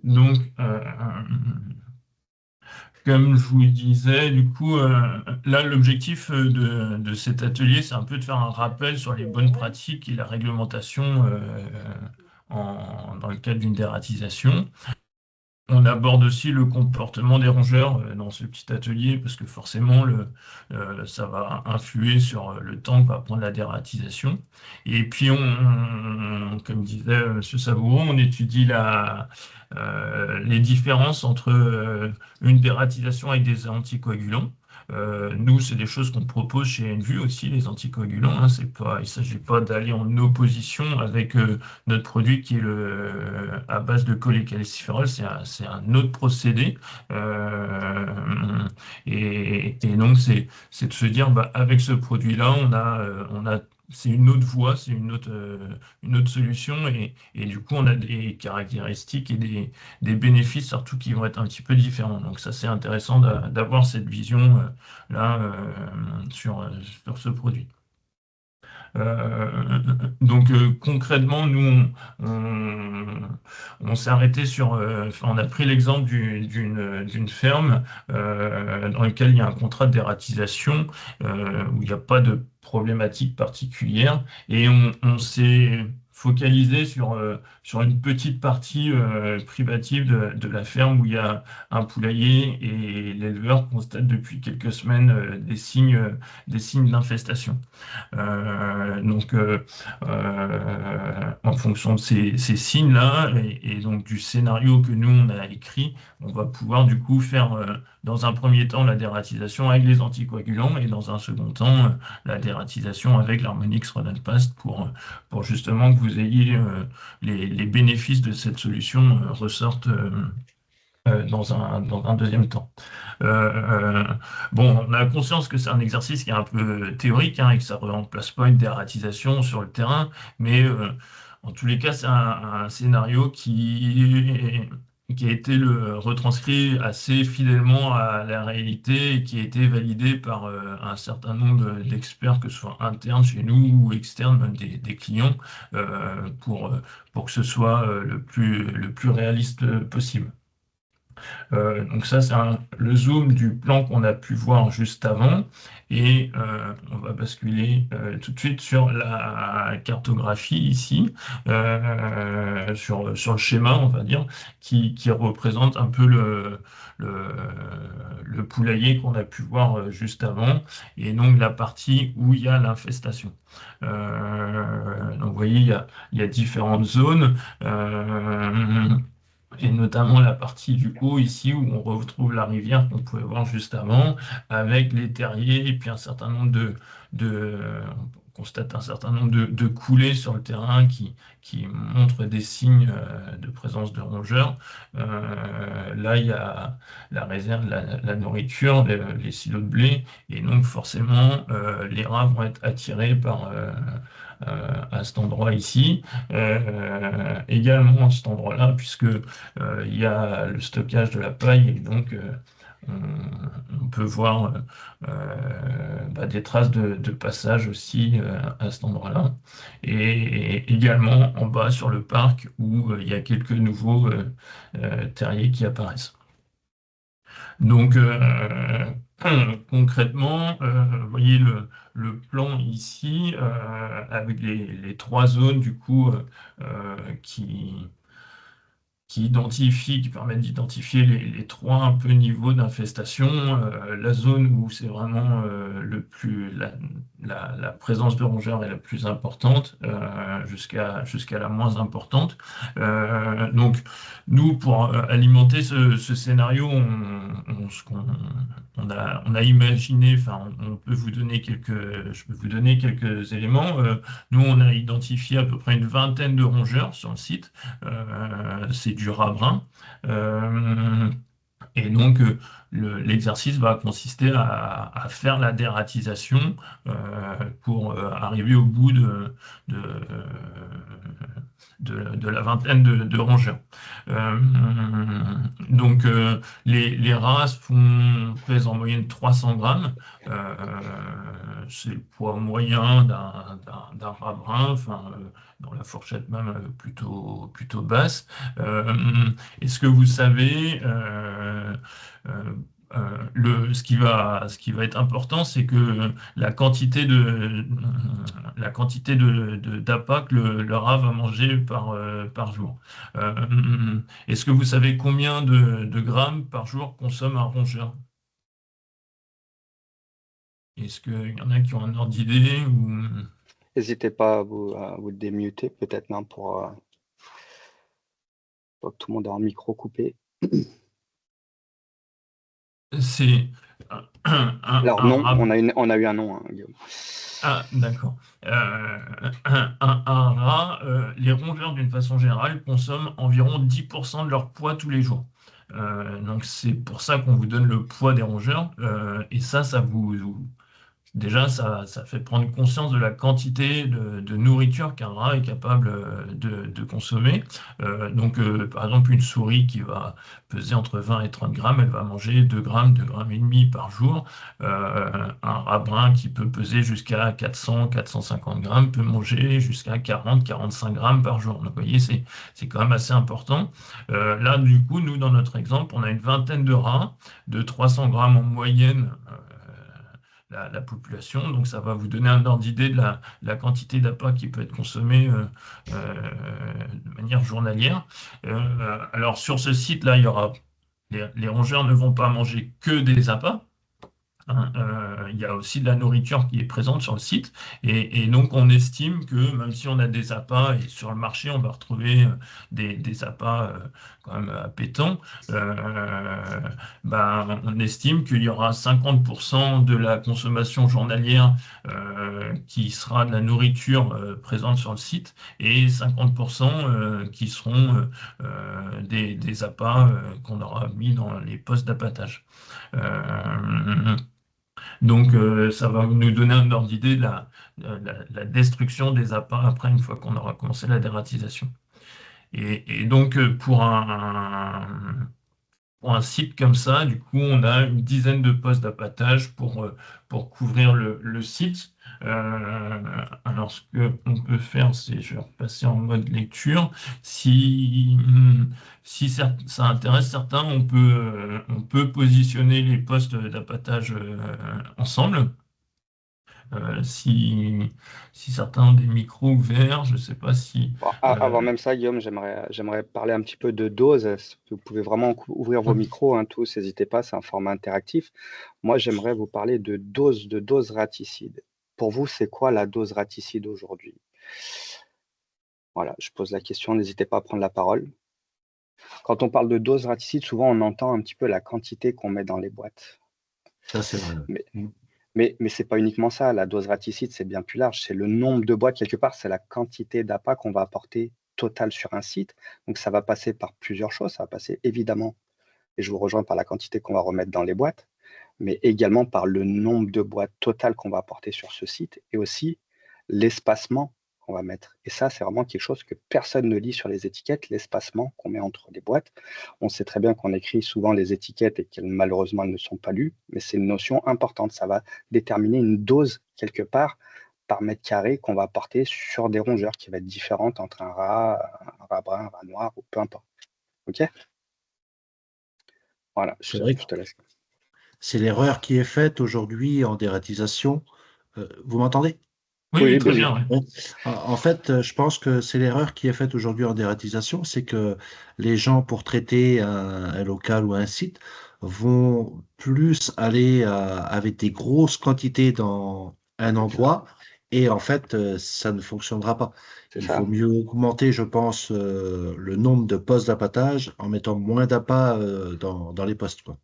Donc, comme je vous le disais, du coup, là, l'objectif de cet atelier, c'est un peu de faire un rappel sur les bonnes pratiques et la réglementation dans le cadre d'une dératisation. On aborde aussi le comportement des rongeurs dans ce petit atelier parce que forcément, ça va influer sur le temps que va prendre la dératisation. Et puis, comme disait M. Savouron, on étudie les différences entre une dératisation avec des anticoagulants. Nous, c'est des choses qu'on propose chez NVU aussi, les anticoagulants. Hein. Il ne s'agit pas d'aller en opposition avec notre produit qui est à base de cholécalciferol, c'est un autre procédé. Et donc, c'est de se dire, bah, avec ce produit-là, c'est une autre voie, c'est une autre solution. Et du coup, on a des caractéristiques et des bénéfices, surtout, qui vont être un petit peu différents. Donc, ça, c'est intéressant d'avoir cette vision là sur ce produit. Donc concrètement, nous, on s'est arrêté enfin, on a pris l'exemple d'une ferme dans laquelle il y a un contrat de dératisation où il n'y a pas de problématique particulière et on s'est focalisé sur une petite partie privative de la ferme où il y a un poulailler et l'éleveur constate depuis quelques semaines des signes d'infestation. En fonction de ces signes-là et donc du scénario que nous on a écrit, on va pouvoir du coup faire dans un premier temps la dératisation avec les anticoagulants et dans un second temps la dératisation avec l'harmonix Rodent-Past pour justement que vous ayez les bénéfices de cette solution ressortent dans un deuxième temps. Euh, bon, on a conscience que c'est un exercice qui est un peu théorique hein, et que ça ne remplace pas une dératisation sur le terrain, mais en tous les cas, c'est un scénario qui a été retranscrit assez fidèlement à la réalité et qui a été validé par un certain nombre d'experts, que ce soit internes chez nous ou externes, même des clients, pour que ce soit le plus réaliste possible. Donc ça, c'est le zoom du plan qu'on a pu voir juste avant. Et on va basculer tout de suite sur la cartographie ici, sur le schéma, on va dire, qui représente un peu le, le poulailler qu'on a pu voir juste avant, et donc la partie où il y a l'infestation. Donc vous voyez, il y a différentes zones. Et notamment la partie du haut ici où on retrouve la rivière qu'on pouvait voir juste avant, avec les terriers et puis un certain nombre on constate un certain nombre de coulées sur le terrain qui montrent des signes de présence de rongeurs. Là, il y a la réserve, la nourriture, les silos de blé, et donc forcément, les rats vont être attirés à cet endroit ici. Également à cet endroit-là, puisque il y a le stockage de la paille et donc on peut voir des traces de passage aussi à cet endroit-là. Et également en bas sur le parc où il y a quelques nouveaux terriers qui apparaissent. Donc concrètement, vous voyez le plan ici avec les trois zones du coup qui permettent d'identifier les trois un peu niveaux d'infestation. La zone où c'est vraiment la présence de rongeurs est la plus importante, jusqu'à la moins importante. Donc, nous, pour alimenter ce scénario, on a imaginé, enfin, on peut vous donner je peux vous donner quelques éléments. Nous, on a identifié à peu près une vingtaine de rongeurs sur le site. C'est du rat brun. Et donc, l'exercice va consister à faire la dératisation pour arriver au bout de, de la vingtaine de rongeurs. Euh, donc, les races pèsent en moyenne 300 grammes. Euh, c'est le poids moyen d'un rat brun, enfin, dans la fourchette même plutôt basse. Est-ce que vous savez, ce qui va être important, c'est que la quantité d'appât que le rat va manger par jour. Est-ce que vous savez combien de grammes par jour consomme un rongeur? Est-ce qu'il y en a qui ont un ordre d'idée ou... N'hésitez pas à vous démuter, peut-être, non, pour que tout le monde ait un micro coupé. C'est Alors un non, rat. on a eu un nom, hein, Guillaume. Ah, d'accord. Un rat, les rongeurs, d'une façon générale, consomment environ 10% de leur poids tous les jours. Donc, c'est pour ça qu'on vous donne le poids des rongeurs. Et ça déjà, ça fait prendre conscience de la quantité de nourriture qu'un rat est capable de consommer. Par exemple, une souris qui va peser entre 20 et 30 grammes, elle va manger 2 grammes, 2 grammes et demi par jour. Un rat brun qui peut peser jusqu'à 400, 450 grammes peut manger jusqu'à 40, 45 grammes par jour. Donc, vous voyez, c'est quand même assez important. Là, du coup, nous, dans notre exemple, on a une vingtaine de rats de 300 grammes en moyenne. La population. Donc, ça va vous donner un ordre d'idée de la quantité d'appât qui peut être consommée de manière journalière. Alors, sur ce site-là, les rongeurs ne vont pas manger que des appâts. Hein. Il y a aussi de la nourriture qui est présente sur le site. Et donc, on estime que même si on a des appâts, et sur le marché, on va retrouver des appâts quand même appétants, on estime qu'il y aura 50% de la consommation journalière qui sera de la nourriture présente sur le site et 50% qui seront des appâts qu'on aura mis dans les postes d'appâtage. Donc, ça va nous donner un ordre d'idée de la destruction des appâts après, une fois qu'on aura commencé la dératisation. Et donc, pour un site comme ça, du coup, on a une dizaine de postes d'appâtage pour couvrir le site. Alors, ce qu'on peut faire, c'est, je vais repasser en mode lecture. Si ça intéresse certains, on peut positionner les postes d'appâtage ensemble. Si certains ont des micros ouverts, je ne sais pas si... Bon, avant même ça, Guillaume, j'aimerais parler un petit peu de dose. Vous pouvez vraiment ouvrir vos micros, hein, tous, n'hésitez pas, c'est un format interactif. Moi, j'aimerais vous parler de dose raticide. Pour vous, c'est quoi la dose raticide aujourd'hui? Voilà, je pose la question, n'hésitez pas à prendre la parole. Quand on parle de dose raticide, souvent on entend un petit peu la quantité qu'on met dans les boîtes. Ça, c'est vrai. Mais, mais ce n'est pas uniquement ça. La dose raticide, c'est bien plus large. C'est le nombre de boîtes, quelque part, c'est la quantité d'appât qu'on va apporter total sur un site. Donc, ça va passer par plusieurs choses. Ça va passer évidemment, et je vous rejoins, par la quantité qu'on va remettre dans les boîtes, mais également par le nombre de boîtes totales qu'on va apporter sur ce site et aussi l'espacement qu'on va mettre. Et ça, c'est vraiment quelque chose que personne ne lit sur les étiquettes, l'espacement qu'on met entre les boîtes. On sait très bien qu'on écrit souvent les étiquettes et qu'elles malheureusement ne sont pas lues, mais c'est une notion importante. Ça va déterminer une dose quelque part par mètre carré qu'on va apporter sur des rongeurs qui va être différente entre un rat brun, un rat noir ou peu importe. OK? Voilà, C'est vrai que je te laisse. c'est l'erreur qui est faite aujourd'hui en dératisation. Vous m'entendez? Oui, oui, Oui, très bien sûr. bien. Ouais. Oui. En fait, je pense que c'est l'erreur qui est faite aujourd'hui en dératisation, c'est que les gens, pour traiter un local ou un site, vont plus aller avec des grosses quantités dans un C'est ça. endroit, et en fait, ça ne fonctionnera pas. C'est Il ça. vaut mieux augmenter, je pense, le nombre de postes d'appâtage en mettant moins d'appât dans les postes, quoi.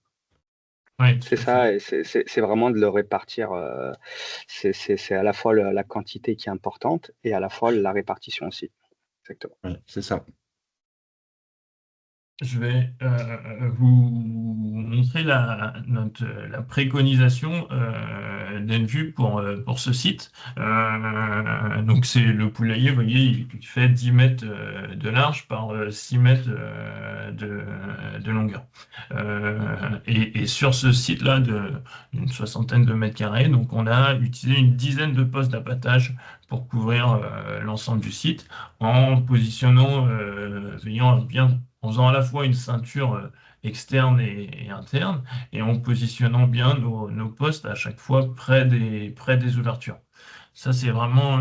Ouais, C'est tout à fait. ça, et c'est vraiment de le répartir. C'est à la fois la quantité qui est importante et à la fois la répartition aussi. Exactement. Ouais, c'est ça. Je vais vous montrer la préconisation d'Envu pour ce site. Donc c'est le poulailler, vous voyez, il fait 10 mètres de large par 6 mètres de longueur. Et sur ce site-là d'une soixantaine de mètres carrés, donc on a utilisé une dizaine de postes d'abattage pour couvrir l'ensemble du site en positionnant, en faisant à la fois une ceinture externe et interne, et en positionnant bien nos postes à chaque fois près des ouvertures. Ça, c'est vraiment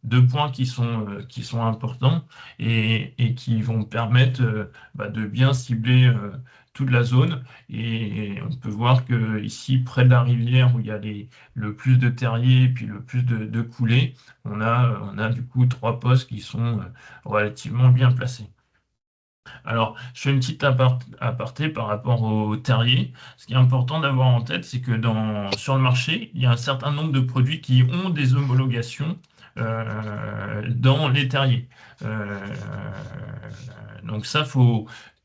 deux points qui sont importants et qui vont permettre de bien cibler toute la zone. Et on peut voir que ici, près de la rivière, où il y a le plus de terriers et puis le plus de coulées, on a du coup 3 postes qui sont relativement bien placés. Alors, je fais une petite aparté par rapport aux terriers. Ce qui est important d'avoir en tête, c'est que sur le marché, il y a un certain nombre de produits qui ont des homologations dans les terriers. Donc ça,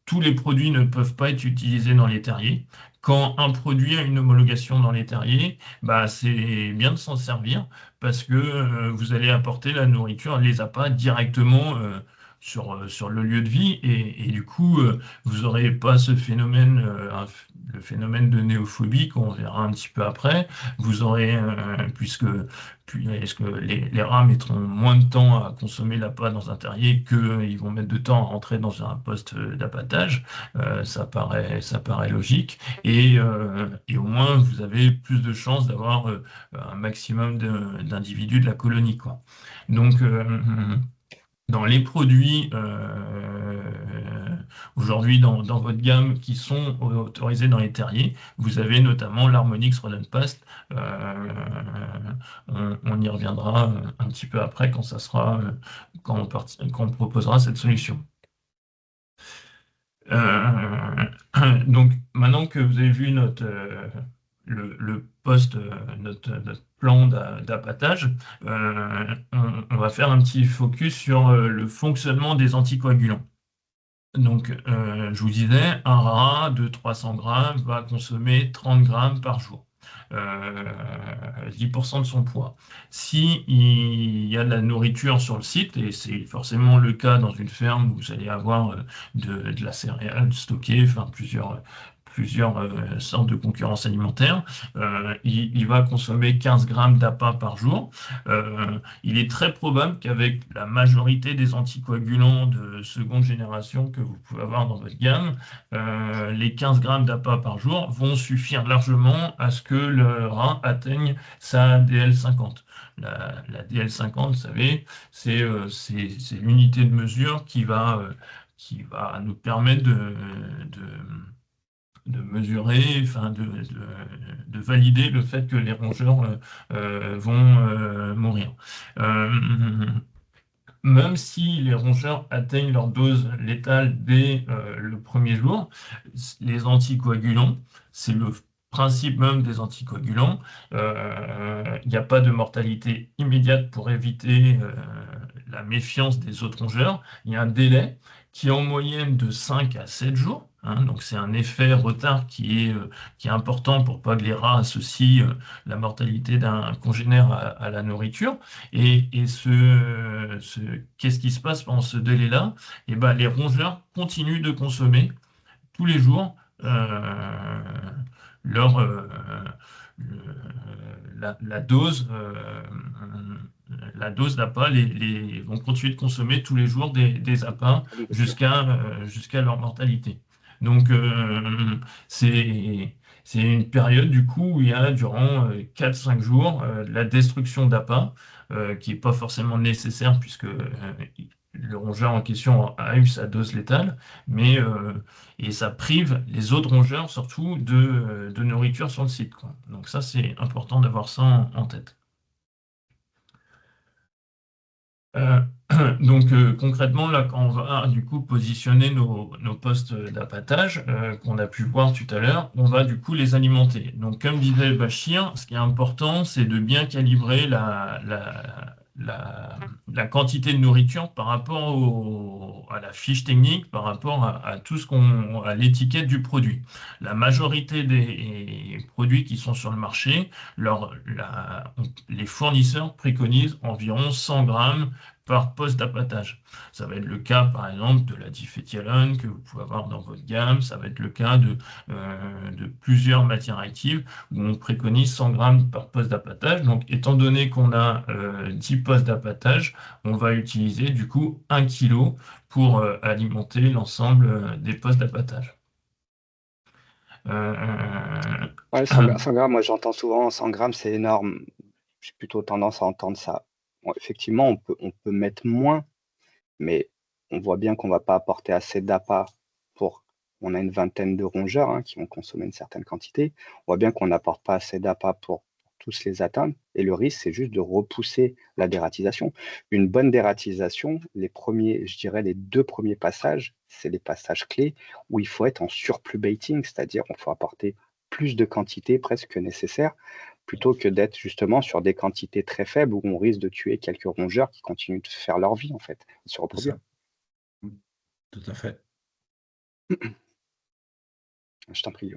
tous les produits ne peuvent pas être utilisés dans les terriers. Quand un produit a une homologation dans les terriers, c'est bien de s'en servir parce que vous allez apporter la nourriture, les appâts directement sur le lieu de vie et du coup, vous n'aurez pas ce phénomène, le phénomène de néophobie qu'on verra un petit peu après. Vous aurez, puisque les rats mettront moins de temps à consommer l'appât dans un terrier qu'ils vont mettre de temps à rentrer dans un poste d'abattage. Ça paraît logique. Et au moins, vous avez plus de chances d'avoir un maximum d'individus de la colonie, quoi. Donc, dans les produits aujourd'hui dans votre gamme qui sont autorisés dans les terriers, vous avez notamment l'Harmonix Rodent Past. On y reviendra un petit peu après quand quand on proposera cette solution. Donc maintenant que vous avez vu le poste, notre plan d'appâtage, on va faire un petit focus sur le fonctionnement des anticoagulants. Donc, je vous disais, un rat de 300 grammes va consommer 30 grammes par jour, 10% de son poids. S'il y a de la nourriture sur le site, et c'est forcément le cas dans une ferme où vous allez avoir de la céréale stockée, enfin plusieurs sortes de concurrence alimentaire, il va consommer 15 grammes d'appât par jour. Il est très probable qu'avec la majorité des anticoagulants de seconde génération que vous pouvez avoir dans votre gamme, les 15 grammes d'appât par jour vont suffire largement à ce que le rat atteigne sa DL50. La DL50, vous savez, c'est l'unité de mesure qui va nous permettre de mesurer, enfin de valider le fait que les rongeurs vont mourir. Même si les rongeurs atteignent leur dose létale dès le premier jour, les anticoagulants, c'est le principe même des anticoagulants, il n'y a pas de mortalité immédiate pour éviter la méfiance des autres rongeurs. Il y a un délai qui est en moyenne de 5 à 7 jours. Donc c'est un effet retard qui est important pour pas que les rats associent la mortalité d'un congénère à la nourriture. Et qu'est-ce qui se passe pendant ce délai-là? Eh ben, les rongeurs continuent de consommer tous les jours la dose d'appât, vont continuer de consommer tous les jours des appâts jusqu'à leur mortalité. Donc, c'est une période du coup où il y a durant 4-5 jours la destruction d'appât qui n'est pas forcément nécessaire puisque le rongeur en question a eu sa dose létale, mais et ça prive les autres rongeurs surtout de nourriture sur le site, quoi. Donc ça, c'est important d'avoir ça en tête. Donc concrètement, là, quand on va du coup positionner nos postes d'appâtage qu'on a pu voir tout à l'heure, on va du coup les alimenter. Donc comme disait Bachir, ce qui est important, c'est de bien calibrer la quantité de nourriture par rapport à la fiche technique, par rapport à tout à l'étiquette du produit. La majorité des produits qui sont sur le marché, les fournisseurs préconisent environ 100 grammes par poste d'appâtage. Ça va être le cas, par exemple, de la diphéthialone que vous pouvez avoir dans votre gamme. Ça va être le cas de plusieurs matières actives où on préconise 100 grammes par poste d'appâtage. Donc, étant donné qu'on a 10 postes d'appâtage, on va utiliser du coup 1 kilo pour alimenter l'ensemble des postes d'appâtage. Euh, Ouais, 100 grammes, moi j'entends souvent 100 grammes, c'est énorme. J'ai plutôt tendance à entendre ça. Bon, effectivement, on peut mettre moins, mais on voit bien qu'on ne va pas apporter assez d'appât pour. On a une vingtaine de rongeurs qui vont consommer une certaine quantité. On voit bien qu'on n'apporte pas assez d'appât pour tous les atteindre. Et le risque, c'est juste de repousser la dératisation. Une bonne dératisation, je dirais les 2 premiers passages, c'est les passages clés où il faut être en surplus baiting, c'est-à-dire qu'il faut apporter plus de quantité presque que nécessaire, plutôt que d'être justement sur des quantités très faibles où on risque de tuer quelques rongeurs qui continuent de faire leur vie, en fait, de se C'est reproduire. ça. Tout à fait. Je t'en prie.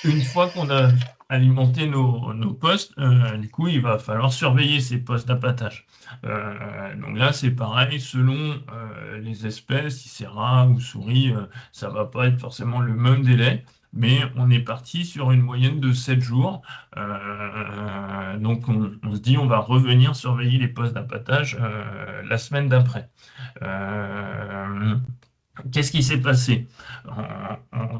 Une fois qu'on a alimenté nos postes, du coup, il va falloir surveiller ces postes d'appâtage. Donc là, c'est pareil, selon les espèces, si c'est rat ou souris, ça va pas être forcément le même délai, mais on est parti sur une moyenne de 7 jours. Donc on se dit, on va revenir surveiller les postes d'appâtage la semaine d'après. Euh, Qu'est-ce qui s'est passé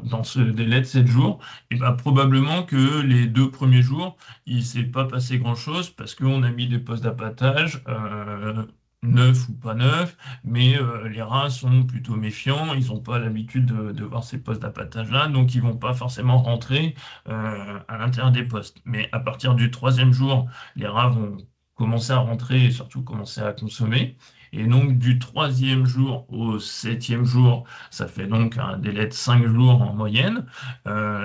dans ce délai de 7 jours? Et ben, probablement que les 2 premiers jours, il ne s'est pas passé grand-chose parce qu'on a mis des postes d'appâtage, neufs ou pas neufs, mais les rats sont plutôt méfiants, ils n'ont pas l'habitude de voir ces postes d'appâtage-là, donc ils ne vont pas forcément rentrer à l'intérieur des postes. Mais à partir du 3e jour, les rats vont commencer à rentrer et surtout commencer à consommer. Et donc, du 3e jour au 7e jour, ça fait donc un délai de 5 jours en moyenne.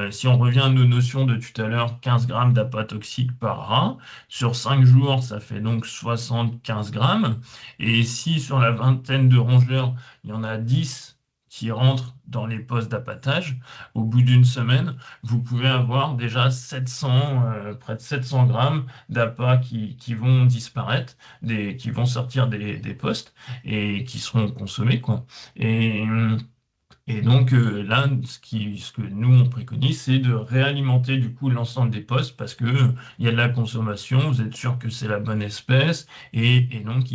Si on revient à nos notions de tout à l'heure, 15 grammes d'appât toxique par rat, sur 5 jours, ça fait donc 75 grammes. Et si sur la vingtaine de rongeurs, il y en a 10 qui rentrent dans les postes d'appâtage, au bout d'une semaine, vous pouvez avoir déjà 700, près de 700 grammes d'appât qui vont disparaître, qui vont sortir des postes et qui seront consommés, quoi. Et, et donc là, ce que nous on préconise, c'est de réalimenter du coup l'ensemble des postes parce que il y a de la consommation, vous êtes sûr que c'est la bonne espèce et donc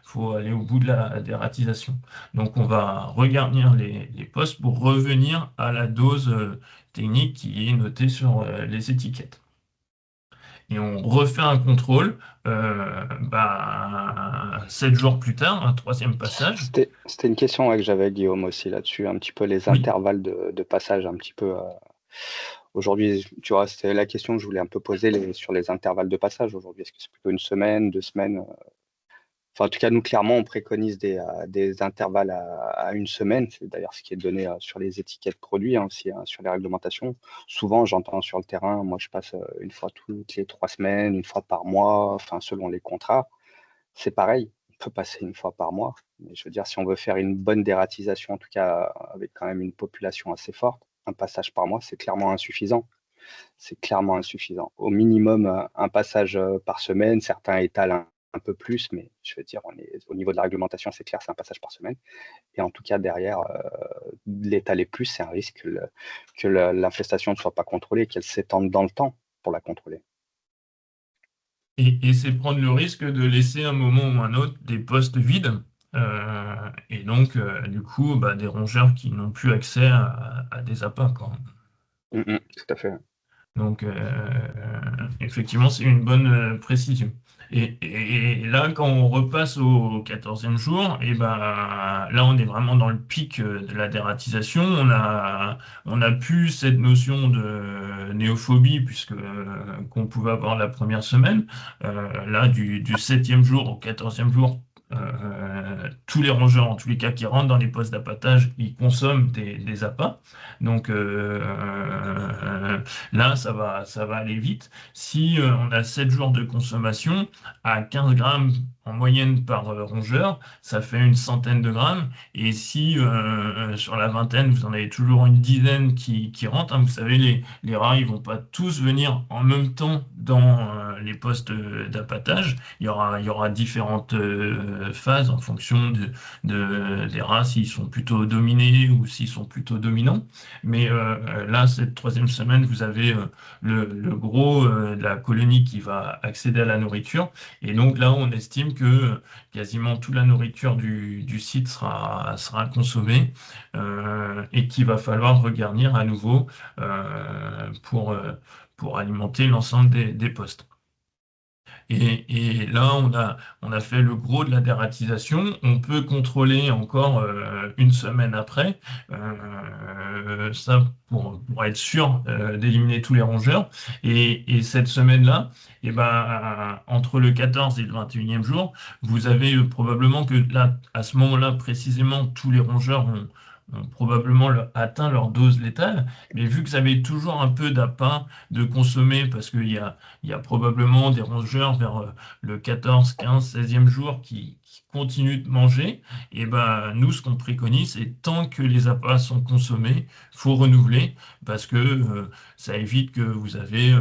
faut aller au bout de la dératisation. Donc on va regarnir les postes pour revenir à la dose technique qui est notée sur les étiquettes. Et on refait un contrôle 7 jours plus tard, un 3e passage. C'était une question que j'avais, Guillaume, aussi là-dessus, un petit peu les Oui, intervalles de passage, un petit peu. Aujourd'hui, tu vois, c'était la question que je voulais un peu poser sur les intervalles de passage aujourd'hui. Est-ce que c'est plutôt une semaine, 2 semaines? Enfin, en tout cas, nous, clairement, on préconise des intervalles à une semaine. C'est d'ailleurs ce qui est donné sur les étiquettes produits, aussi, sur les réglementations. Souvent, j'entends sur le terrain, moi, je passe une fois toutes les 3 semaines, une fois par mois, enfin, selon les contrats. C'est pareil, on peut passer une fois par mois. Mais je veux dire, si on veut faire une bonne dératisation, en tout cas avec quand même une population assez forte, un passage par mois, c'est clairement insuffisant. C'est clairement insuffisant. Au minimum, un passage par semaine. Certains étalent un peu plus, mais je veux dire, au niveau de la réglementation, c'est clair, c'est un passage par semaine. Et en tout cas, derrière, l'étaler plus, c'est un risque que l'infestation ne soit pas contrôlée, qu'elle s'étende dans le temps pour la contrôler. et c'est prendre le risque de laisser un moment ou un autre des postes vides. Et donc, du coup, des rongeurs qui n'ont plus accès à des appâts, quoi. Tout à fait. Donc, effectivement, c'est une bonne précision. Et là, quand on repasse au 14e jour, et ben, là, on est vraiment dans le pic de la dératisation. On a plus cette notion de néophobie puisque qu'on pouvait avoir la première semaine. Là, du 7e jour au 14e jour, tous les rongeurs, en tous les cas, qui rentrent dans les postes d'appâtage, ils consomment des appâts. Donc là, ça va aller vite. Si on a 7 jours de consommation à 15 grammes en moyenne par rongeur, ça fait une centaine de grammes. Et si sur la vingtaine, vous en avez toujours une dizaine qui rentrent, hein, vous savez, les rats, ils vont pas tous venir en même temps dans les postes d'appâtage. Il y aura différentes phases en fonction des rats, s'ils sont plutôt dominés ou s'ils sont plutôt dominants. Mais là, cette troisième semaine, vous avez le gros de la colonie qui va accéder à la nourriture. Et donc là, on estime que quasiment toute la nourriture du site sera consommée et qu'il va falloir regarnir à nouveau pour alimenter l'ensemble des postes. Et là, on a fait le gros de la dératisation. On peut contrôler encore une semaine après, ça pour être sûr d'éliminer tous les rongeurs. Et cette semaine-là, eh ben, entre le 14 et le 21e jour, vous avez probablement que là, à ce moment-là, précisément, tous les rongeurs ont probablement atteint leur dose létale. Mais vu que vous avez toujours un peu d'appât de consommer, parce il y a probablement des rongeurs vers le 14, 15, 16e jour qui continuent de manger. Et ben, nous, ce qu'on préconise, c'est tant que les appâts sont consommés, il faut renouveler parce que ça évite que vous avez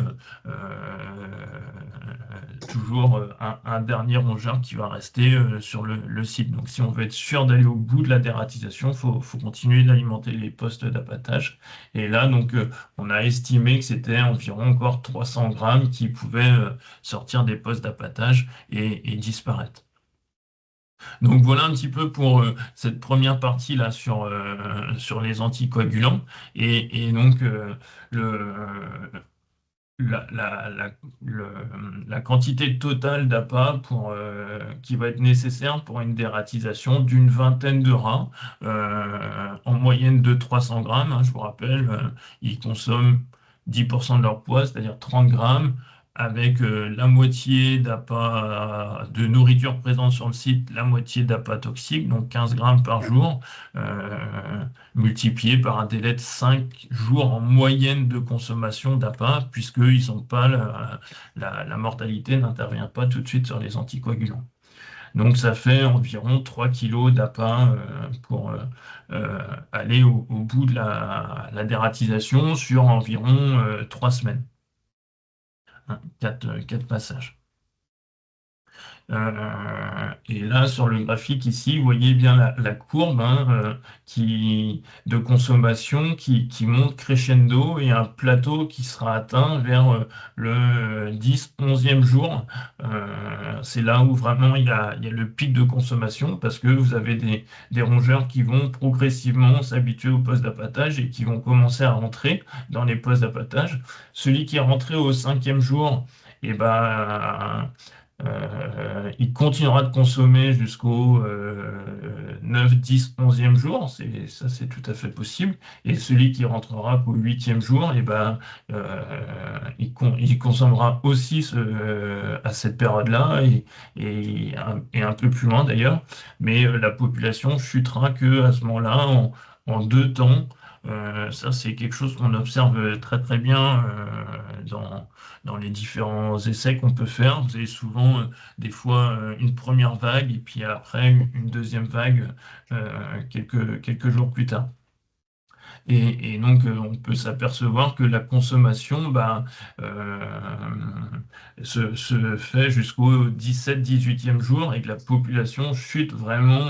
toujours un dernier rongeur qui va rester sur le site. Donc, si on veut être sûr d'aller au bout de la dératisation, il faut continuer d'alimenter les postes d'appâtage. Et là, donc, on a estimé que c'était environ encore 300 grammes qui pouvaient sortir des postes d'appâtage et disparaître. Donc voilà un petit peu pour cette première partie là sur les anticoagulants. Et donc le, la la quantité totale d'appât qui va être nécessaire pour une dératisation d'une vingtaine de rats, en moyenne de 300 grammes, hein, je vous rappelle, ils consomment 10% de leur poids, c'est-à-dire 30 grammes, avec la moitié d'appât de nourriture présente sur le site, la moitié d'appât toxique, donc 15 grammes par jour, multiplié par un délai de 5 jours en moyenne de consommation d'appât, puisqu'ils sont pas la mortalité n'intervient pas tout de suite sur les anticoagulants. Donc ça fait environ 3 kilos d'appât pour aller au bout de la dératisation sur environ 3 semaines. 4 passages. Et là, sur le graphique ici, vous voyez bien la courbe hein, de consommation qui monte crescendo et un plateau qui sera atteint vers le 10-11e jour. C'est là où vraiment il y a le pic de consommation parce que vous avez des rongeurs qui vont progressivement s'habituer au poste d'appâtage et qui vont commencer à rentrer dans les postes d'appâtage. Celui qui est rentré au 5e jour, et ben, il continuera de consommer jusqu'au 9, 10, 11e jour, ça c'est tout à fait possible. Et celui qui rentrera qu'au 8e jour, et ben, il consommera aussi à cette période-là et un peu plus loin d'ailleurs. Mais la population chutera que à ce moment-là en 2 temps. Ça, c'est quelque chose qu'on observe très très bien dans les différents essais qu'on peut faire. Vous avez souvent des fois une première vague et puis après une deuxième vague quelques jours plus tard. Et donc, on peut s'apercevoir que la consommation se fait jusqu'au 17-18e jour et que la population chute vraiment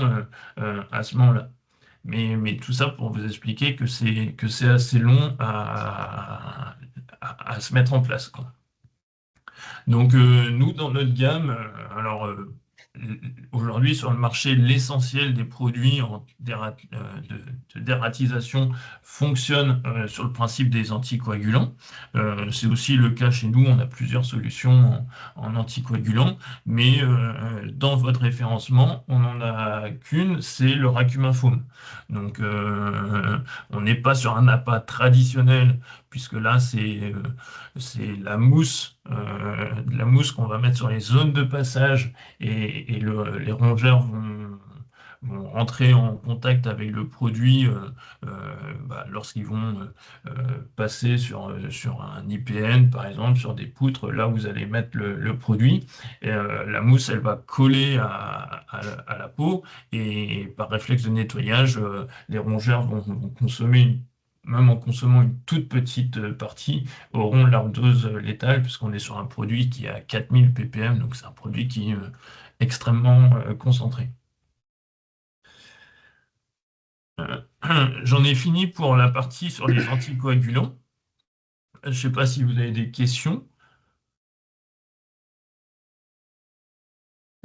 à ce moment-là. Mais tout ça pour vous expliquer que c'est assez long à se mettre en place, quoi. Donc nous, dans notre gamme, aujourd'hui sur le marché, l'essentiel des produits de dératisation fonctionne sur le principe des anticoagulants. C'est aussi le cas chez nous, on a plusieurs solutions en anticoagulants, mais dans votre référencement, on n'en a qu'une, c'est le Racumin-Foam. Donc on n'est pas sur un appât traditionnel, puisque là c'est la mousse de la mousse qu'on va mettre sur les zones de passage et les rongeurs vont rentrer en contact avec le produit lorsqu'ils vont passer sur un IPN, par exemple, sur des poutres, là où vous allez mettre le produit. Et, la mousse, elle va coller à la peau et par réflexe de nettoyage, les rongeurs vont consommer même en consommant une toute petite partie, auront leur dose létale, puisqu'on est sur un produit qui a 4000 ppm, donc c'est un produit qui est extrêmement concentré. Euh, J'en ai fini pour la partie sur les anticoagulants. Je ne sais pas si vous avez des questions.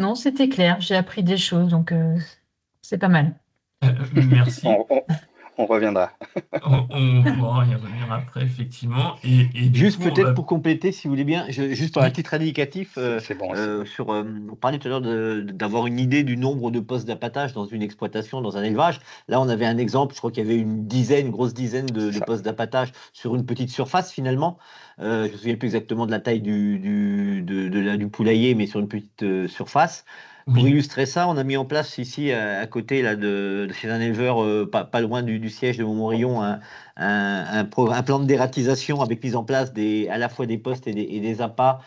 Non, c'était clair. J'ai appris des choses, donc c'est pas mal. Merci. On reviendra. On pourra y revenir après, effectivement. Et du Juste coup, peut-être pour compléter, si vous voulez bien, juste pour un Oui. titre indicatif, C'est bon aussi. on parlait tout à l'heure d'avoir une idée du nombre de postes d'appâtage dans une exploitation, dans un élevage. Là, on avait un exemple, je crois qu'il y avait une grosse dizaine de Ça. postes d'appâtage sur une petite surface finalement. Je ne me souviens plus exactement de la taille du poulailler, mais sur une petite surface. Pour Oui. illustrer ça, on a mis en place ici, à côté là, chez un éleveur pas loin du siège de Montmorillon, un plan de dératisation avec mise en place à la fois des postes et des appâts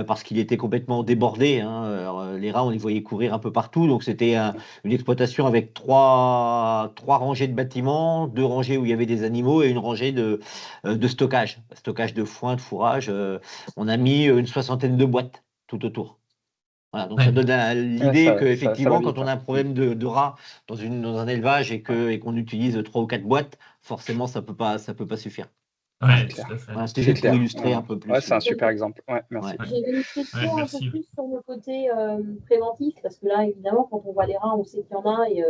parce qu'il était complètement débordé. Hein. Alors, les rats, on les voyait courir un peu partout. Donc, c'était une exploitation avec trois rangées de bâtiments, 2 rangées où il y avait des animaux et une rangée de stockage de foin, de fourrage. On a mis une 60aine de boîtes tout autour. Voilà, donc ça Ouais. donne l'idée Ça va qu'effectivement, vite, quand on a un problème de rats dans un élevage et qu'on utilise 3 ou 4 boîtes, forcément, ça peut pas suffire. Ouais, clair. tout à fait. Voilà, c'était C'est juste pour clair. illustrer un peu plus. Ouais, c'est un super exemple. Ouais, merci. Ouais. J'avais une question Ouais, un peu merci. plus sur le côté préventif, parce que là, évidemment, quand on voit les rats, on sait qu'il y en a, et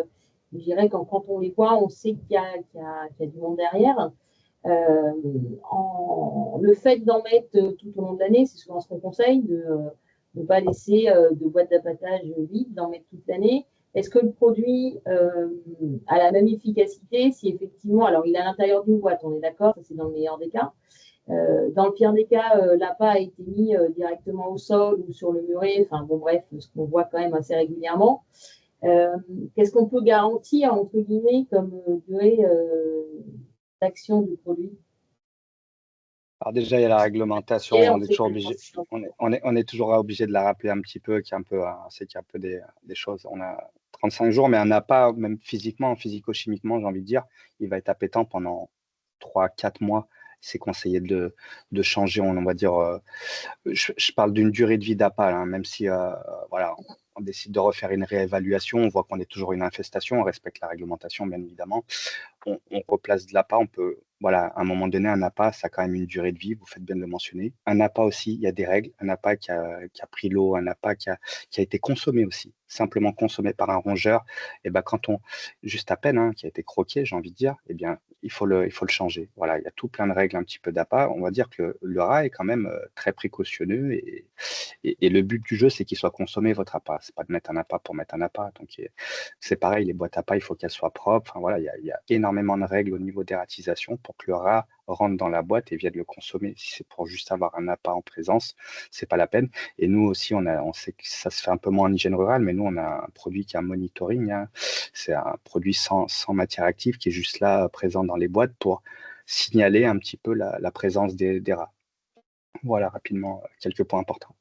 je dirais que quand on les voit, on sait qu'il y a du monde derrière. Le fait d'en mettre tout au long de l'année, c'est souvent ce qu'on conseille, de ne pas laisser de boîtes d'appâtage vides, d'en mettre toute l'année. Est-ce que le produit a la même efficacité si effectivement, alors il est à l'intérieur d'une boîte, on est d'accord, ça c'est dans le meilleur des cas. Dans le pire des cas, l'appât a été mis directement au sol ou sur le muret, enfin bon bref, ce qu'on voit quand même assez régulièrement. Qu'est-ce qu'on peut garantir, entre guillemets, comme durée d'action du produit? Alors déjà, il y a la réglementation, on est toujours obligé, on est toujours obligé de la rappeler un petit peu, c'est qu'il y a un peu des choses. On a 35 jours, mais un appât, même physiquement, physico-chimiquement, j'ai envie de dire, il va être appétant pendant 3-4 mois. C'est conseillé de changer, on va dire, je parle d'une durée de vie d'appât, hein, même si voilà, on décide de refaire une réévaluation, on voit qu'on est toujours une infestation, on respecte la réglementation, bien évidemment. On replace de l'appât, on peut, voilà, à un moment donné, un appât, ça a quand même une durée de vie, vous faites bien de le mentionner. Un appât aussi, il y a des règles. Un appât qui a pris l'eau, un appât qui a été consommé aussi, simplement consommé par un rongeur, et ben quand juste à peine, hein, qui a été croqué, j'ai envie de dire, eh bien, il faut le changer. Voilà, il y a tout plein de règles un petit peu d'appât. On va dire que le rat est quand même très précautionneux et le but du jeu, c'est qu'il soit consommé, votre appât. C'est pas de mettre un appât pour mettre un appât. Donc, c'est pareil, les boîtes à appât, il faut qu'elles soient propres. Enfin, voilà, il y a énormément de règles au niveau d'ératisation pour que le rat rentre dans la boîte et vienne le consommer. Si c'est pour juste avoir un appât en présence, c'est pas la peine. Et nous aussi, on sait que ça se fait un peu moins en hygiène rurale, mais nous, on a un produit qui a un monitoring. Hein. C'est un produit sans matière active qui est juste là, présent dans les boîtes pour signaler un petit peu la présence des rats. Voilà, rapidement, quelques points importants.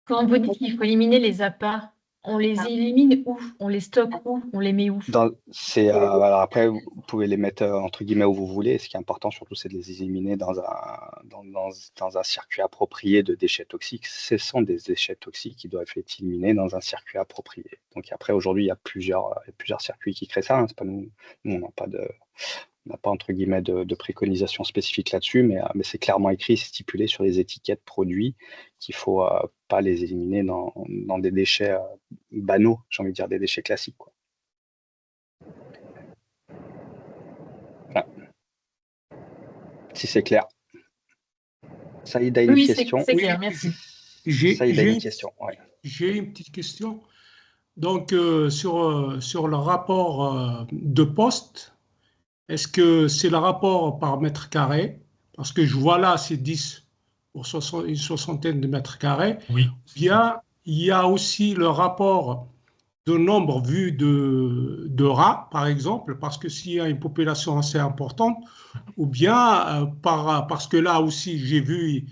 Quand vous dites qu'il faut éliminer les appâts, on les élimine où? On les stocke où? On les met où? Alors après, vous pouvez les mettre entre guillemets où vous voulez. Ce qui est important surtout, c'est de les éliminer dans un circuit approprié de déchets toxiques. Ce sont des déchets toxiques qui doivent être éliminés dans un circuit approprié. Donc après, aujourd'hui, il y a plusieurs circuits qui créent ça. Hein. C'est pas nous on n'a pas entre guillemets de préconisation spécifique là-dessus, mais c'est clairement écrit, c'est stipulé sur les étiquettes produits qu'il ne faut pas les éliminer dans des déchets banaux, j'ai envie de dire des déchets classiques, quoi. Voilà. Si c'est clair. Saïd a une question. C'est clair, merci. Saïd a une question. Ouais. J'ai une petite question. Donc, sur le rapport de poste, est-ce que c'est le rapport par mètre carré? Parce que je vois là, c'est 10 pour une soixantaine de mètres carrés. Oui. Bien, il y a aussi le rapport de nombre vu de rats, par exemple, parce que s'il y a une population assez importante, ou bien parce que là aussi, j'ai vu,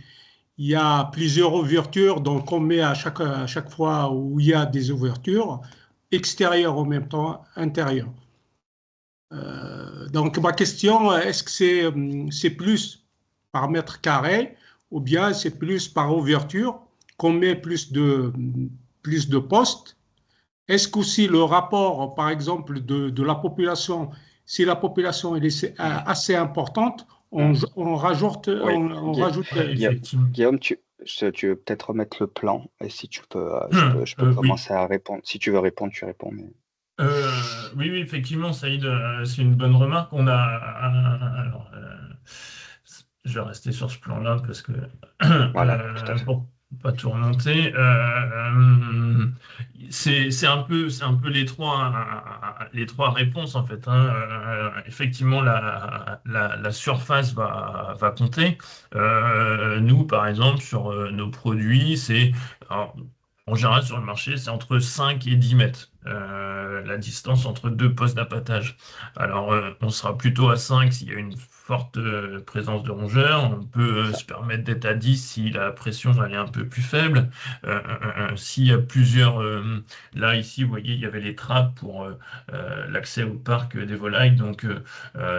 il y a plusieurs ouvertures, donc on met à chaque fois où il y a des ouvertures, extérieures en même temps, intérieures. Donc ma question, est-ce que c'est plus par mètre carré ou bien c'est plus par ouverture qu'on met plus de postes? Est-ce qu'aussi le rapport, par exemple, de la population, si la population est assez importante, on rajoute, Oui. on rajoute Effectivement. Guillaume, tu veux peut-être remettre le plan et si tu peux, je peux Oui. commencer à répondre. Si tu veux répondre, tu réponds. Mais... Oui, effectivement, Saïd, c'est une bonne remarque. On a, alors, je vais rester sur ce plan-là parce que Voilà, tout à fait. pour pas tout remonter, c'est un peu les trois réponses en fait, hein. Effectivement, la surface va compter. Nous, par exemple, sur nos produits, alors, en général, sur le marché, c'est entre 5 et 10 mètres, la distance entre deux postes d'appâtage. Alors, on sera plutôt à 5 s'il y a une forte présence de rongeurs. On peut Ça. se permettre d'être à 10 si la pression elle est un peu plus faible. S'il y a plusieurs... là, ici, vous voyez, il y avait les trappes pour l'accès au parc des volailles. Donc,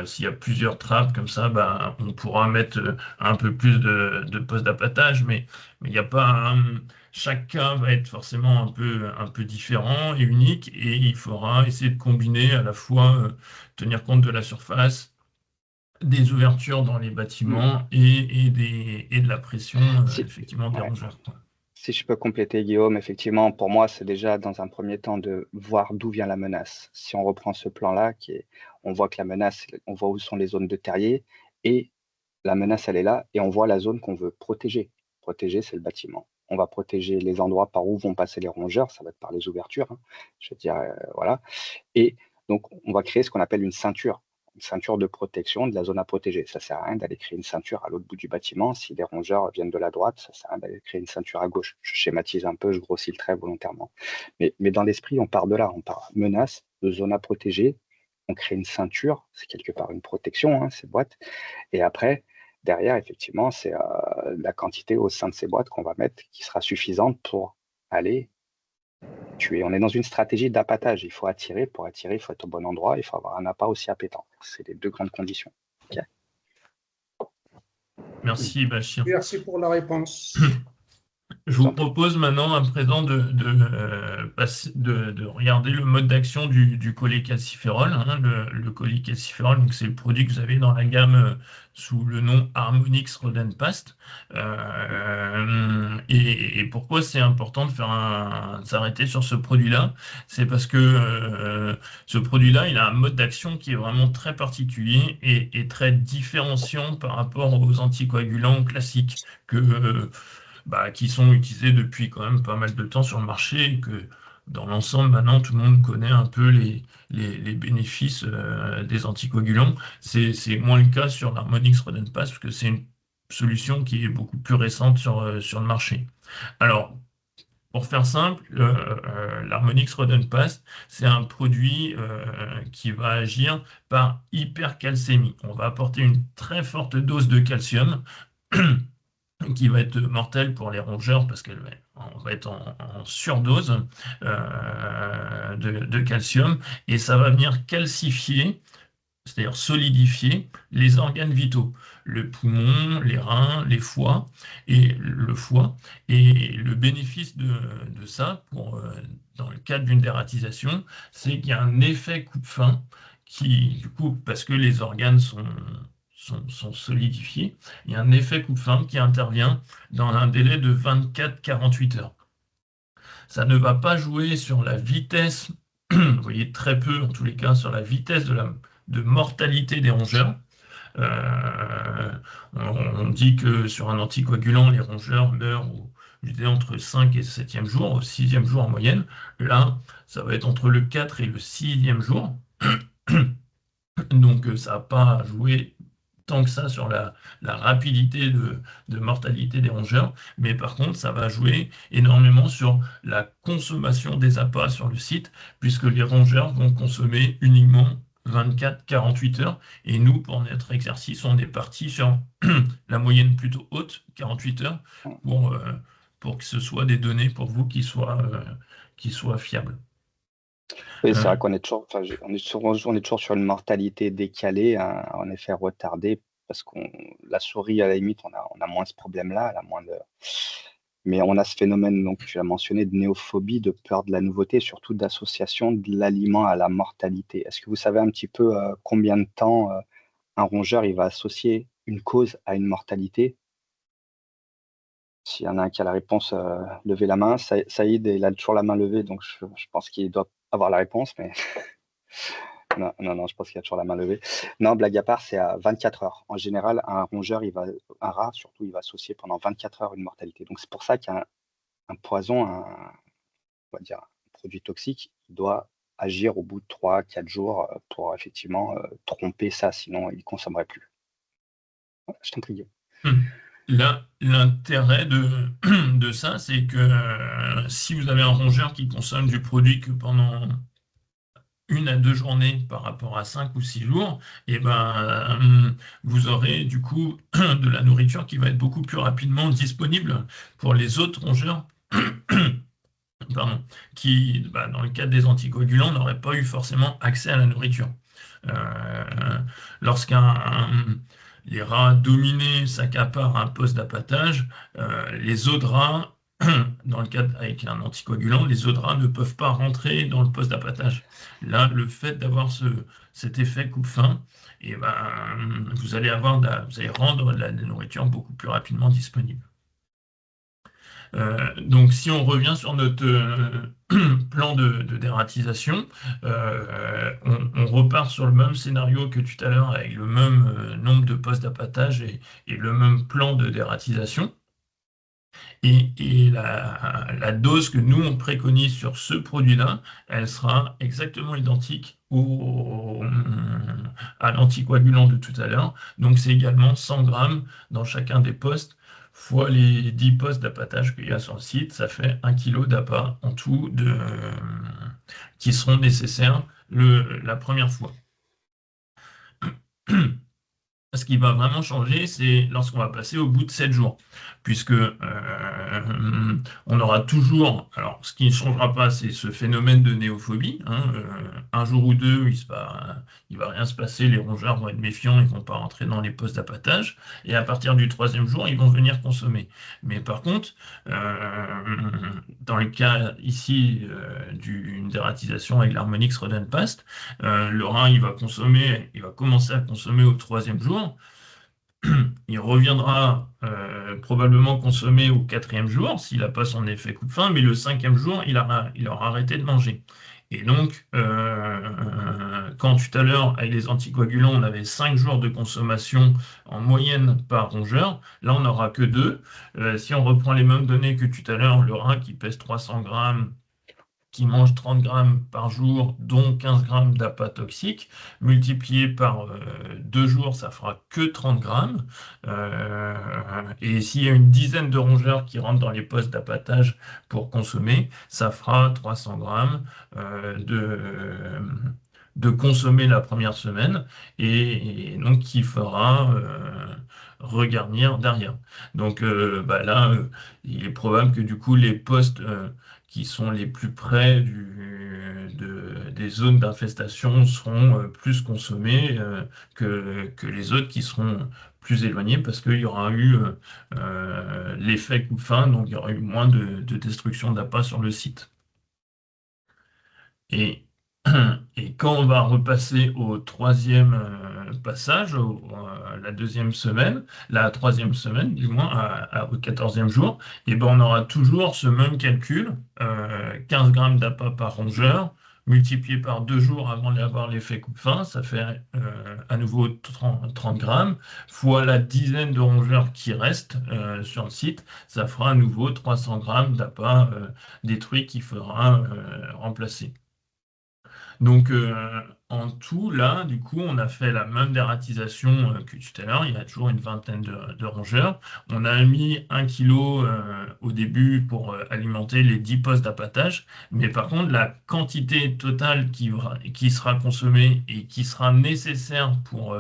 s'il y a plusieurs trappes comme ça, bah, on pourra mettre un peu plus de postes d'appâtage. Mais il n'y a pas... chaque cas va être forcément un peu différent et unique et il faudra essayer de combiner à la fois tenir compte de la surface, des ouvertures dans les bâtiments et de la pression effectivement des Ouais. rongeurs. Si je peux compléter, Guillaume, effectivement, pour moi, c'est déjà dans un premier temps de voir d'où vient la menace. Si on reprend ce plan-là, on voit que la menace, on voit où sont les zones de terrier et la menace, elle est là et on voit la zone qu'on veut protéger. Protéger, c'est le bâtiment. On va protéger les endroits par où vont passer les rongeurs, ça va être par les ouvertures, hein. Je veux dire, voilà. Et donc, on va créer ce qu'on appelle une ceinture de protection de la zone à protéger. Ça ne sert à rien d'aller créer une ceinture à l'autre bout du bâtiment. Si les rongeurs viennent de la droite, ça ne sert à rien d'aller créer une ceinture à gauche. Je schématise un peu, je grossis le trait volontairement. Mais dans l'esprit, on part de là. On part menace, de zone à protéger. On crée une ceinture, c'est quelque part une protection, hein, ces boîtes. Et après, derrière, effectivement, c'est la quantité au sein de ces boîtes qu'on va mettre qui sera suffisante pour aller tuer. On est dans une stratégie d'appâtage. Il faut attirer. Pour attirer, il faut être au bon endroit. Il faut avoir un appât aussi appétant. C'est les deux grandes conditions. Okay. Merci, Bachir. Merci pour la réponse. Je vous propose maintenant à présent de regarder le mode d'action du cholécalciférol, hein. Le cholécalciférol, donc c'est le produit que vous avez dans la gamme sous le nom Harmonix Rodenpast. Et pourquoi c'est important de s'arrêter sur ce produit-là? C'est parce que ce produit-là, il a un mode d'action qui est vraiment très particulier et très différenciant par rapport aux anticoagulants classiques qui sont utilisés depuis quand même pas mal de temps sur le marché et que dans l'ensemble, maintenant, tout le monde connaît un peu les bénéfices des anticoagulants. C'est moins le cas sur l'Harmonix Rodenpast parce que c'est une solution qui est beaucoup plus récente sur le marché. Alors, pour faire simple, l'Harmonix Rodenpast, c'est un produit qui va agir par hypercalcémie. On va apporter une très forte dose de calcium qui va être mortelle pour les rongeurs parce qu'on va être en surdose de calcium et ça va venir calcifier, c'est-à-dire solidifier les organes vitaux, le poumon, les reins, les foies et le foie. Et le bénéfice de ça, dans le cadre d'une dératisation, c'est qu'il y a un effet coupe-faim qui, du coup, parce que les organes sont solidifiés, il y a un effet coupe-faim qui intervient dans un délai de 24-48 heures. Ça ne va pas jouer sur la vitesse, vous voyez très peu en tous les cas, sur la vitesse de mortalité des rongeurs. On dit que sur un anticoagulant, les rongeurs meurent entre 5 et 7e jour, au 6e jour en moyenne. Là, ça va être entre le 4 et le 6e jour. Donc ça n'a pas joué tant que ça sur la rapidité de mortalité des rongeurs, mais par contre, ça va jouer énormément sur la consommation des appâts sur le site, puisque les rongeurs vont consommer uniquement 24-48 heures, et nous, pour notre exercice, on est parti sur la moyenne plutôt haute, 48 heures, pour que ce soit des données pour vous qui soient fiables. Oui, c'est vrai qu'on est toujours, enfin, on est toujours sur une mortalité décalée, hein, en effet retardée, parce qu'on la souris, à la limite, on a moins ce problème-là, elle a moins de... Mais on a ce phénomène, donc tu l'as mentionné, de néophobie, de peur de la nouveauté, surtout d'association de l'aliment à la mortalité. Est-ce que vous savez un petit peu combien de temps un rongeur il va associer une cause à une mortalité? S'il y en a un qui a la réponse, levez la main. Saïd, il a toujours la main levée, donc je pense qu'il doit avoir la réponse, mais non, non, non, je pense qu'il a toujours la main levée. Non, blague à part, c'est à 24 heures. En général, un rongeur, un rat surtout, il va associer pendant 24 heures une mortalité. Donc c'est pour ça qu'un poison, on va dire un produit toxique, il doit agir au bout de 3-4 jours pour effectivement tromper ça, sinon il ne consommerait plus. Voilà, je t'en prie. L'intérêt de ça, c'est que si vous avez un rongeur qui consomme du produit que pendant 1 à 2 journées par rapport à 5 ou 6 jours, et ben, vous aurez du coup de la nourriture qui va être beaucoup plus rapidement disponible pour les autres rongeurs pardon, qui, dans le cadre des anticoagulants, n'auraient pas eu forcément accès à la nourriture. Les rats dominés s'accaparent un poste d'appâtage, les autres rats, dans le cadre avec un anticoagulant, les autres rats ne peuvent pas rentrer dans le poste d'appâtage. Là, le fait d'avoir cet effet coupe-faim, et vous allez rendre la nourriture beaucoup plus rapidement disponible. Donc, si on revient sur notre plan de dératisation, on repart sur le même scénario que tout à l'heure avec le même nombre de postes d'appâtage et le même plan de dératisation. Et la dose que nous, on préconise sur ce produit-là, elle sera exactement identique à l'anticoagulant de tout à l'heure. Donc, c'est également 100 grammes dans chacun des postes, fois les 10 postes d'appâtage qu'il y a sur le site. Ça fait 1 kg d'appât en tout qui seront nécessaires la première fois. Ce qui va vraiment changer, c'est lorsqu'on va passer au bout de 7 jours, puisque on aura toujours, alors ce qui ne changera pas, c'est ce phénomène de néophobie, hein, un jour ou deux, il va rien se passer, les rongeurs vont être méfiants, ils vont pas rentrer dans les postes d'appâtage, et à partir du 3e jour, ils vont venir consommer. Mais par contre, dans le cas ici d'une dératisation avec l'Harmonix Rodenpast, le rat, il va commencer à consommer au 3e jour. Il reviendra probablement consommer au 4e jour s'il n'a pas son effet coupe-faim, mais le 5e jour, il aura arrêté de manger. Et donc, quand tout à l'heure, avec les anticoagulants, on avait 5 jours de consommation en moyenne par rongeur, là, on n'aura que 2. Si on reprend les mêmes données que tout à l'heure, le rat qui pèse 300 grammes, qui mange 30 grammes par jour, dont 15 grammes d'appât toxique, multiplié par 2 jours, ça fera que 30 grammes. Et s'il y a une dizaine de rongeurs qui rentrent dans les postes d'appâtage pour consommer, ça fera 300 grammes de consommer la première semaine, et donc qui fera regarnir derrière. Donc là, il est probable que du coup, les postes qui sont les plus près des zones d'infestation seront plus consommés que les autres qui seront plus éloignés, parce qu'il y aura eu l'effet coupe-faim, donc il y aura eu moins de destruction d'appât sur le site. Et quand on va repasser au 3e passage, la 2e semaine, la 3e semaine, du moins, au 14e jour, et ben on aura toujours ce même calcul, 15 grammes d'appât par rongeur, multiplié par 2 jours avant d'avoir l'effet coupe-faim, ça fait à nouveau 30 grammes, fois la dizaine de rongeurs qui restent sur le site, ça fera à nouveau 300 grammes d'appât détruit qu'il faudra remplacer. Donc, en tout, là, du coup, on a fait la même dératisation que tout à l'heure. Il y a toujours une vingtaine de rongeurs. On a mis 1 kilo au début pour alimenter les 10 postes d'appâtage. Mais par contre, la quantité totale qui sera consommée et qui sera nécessaire pour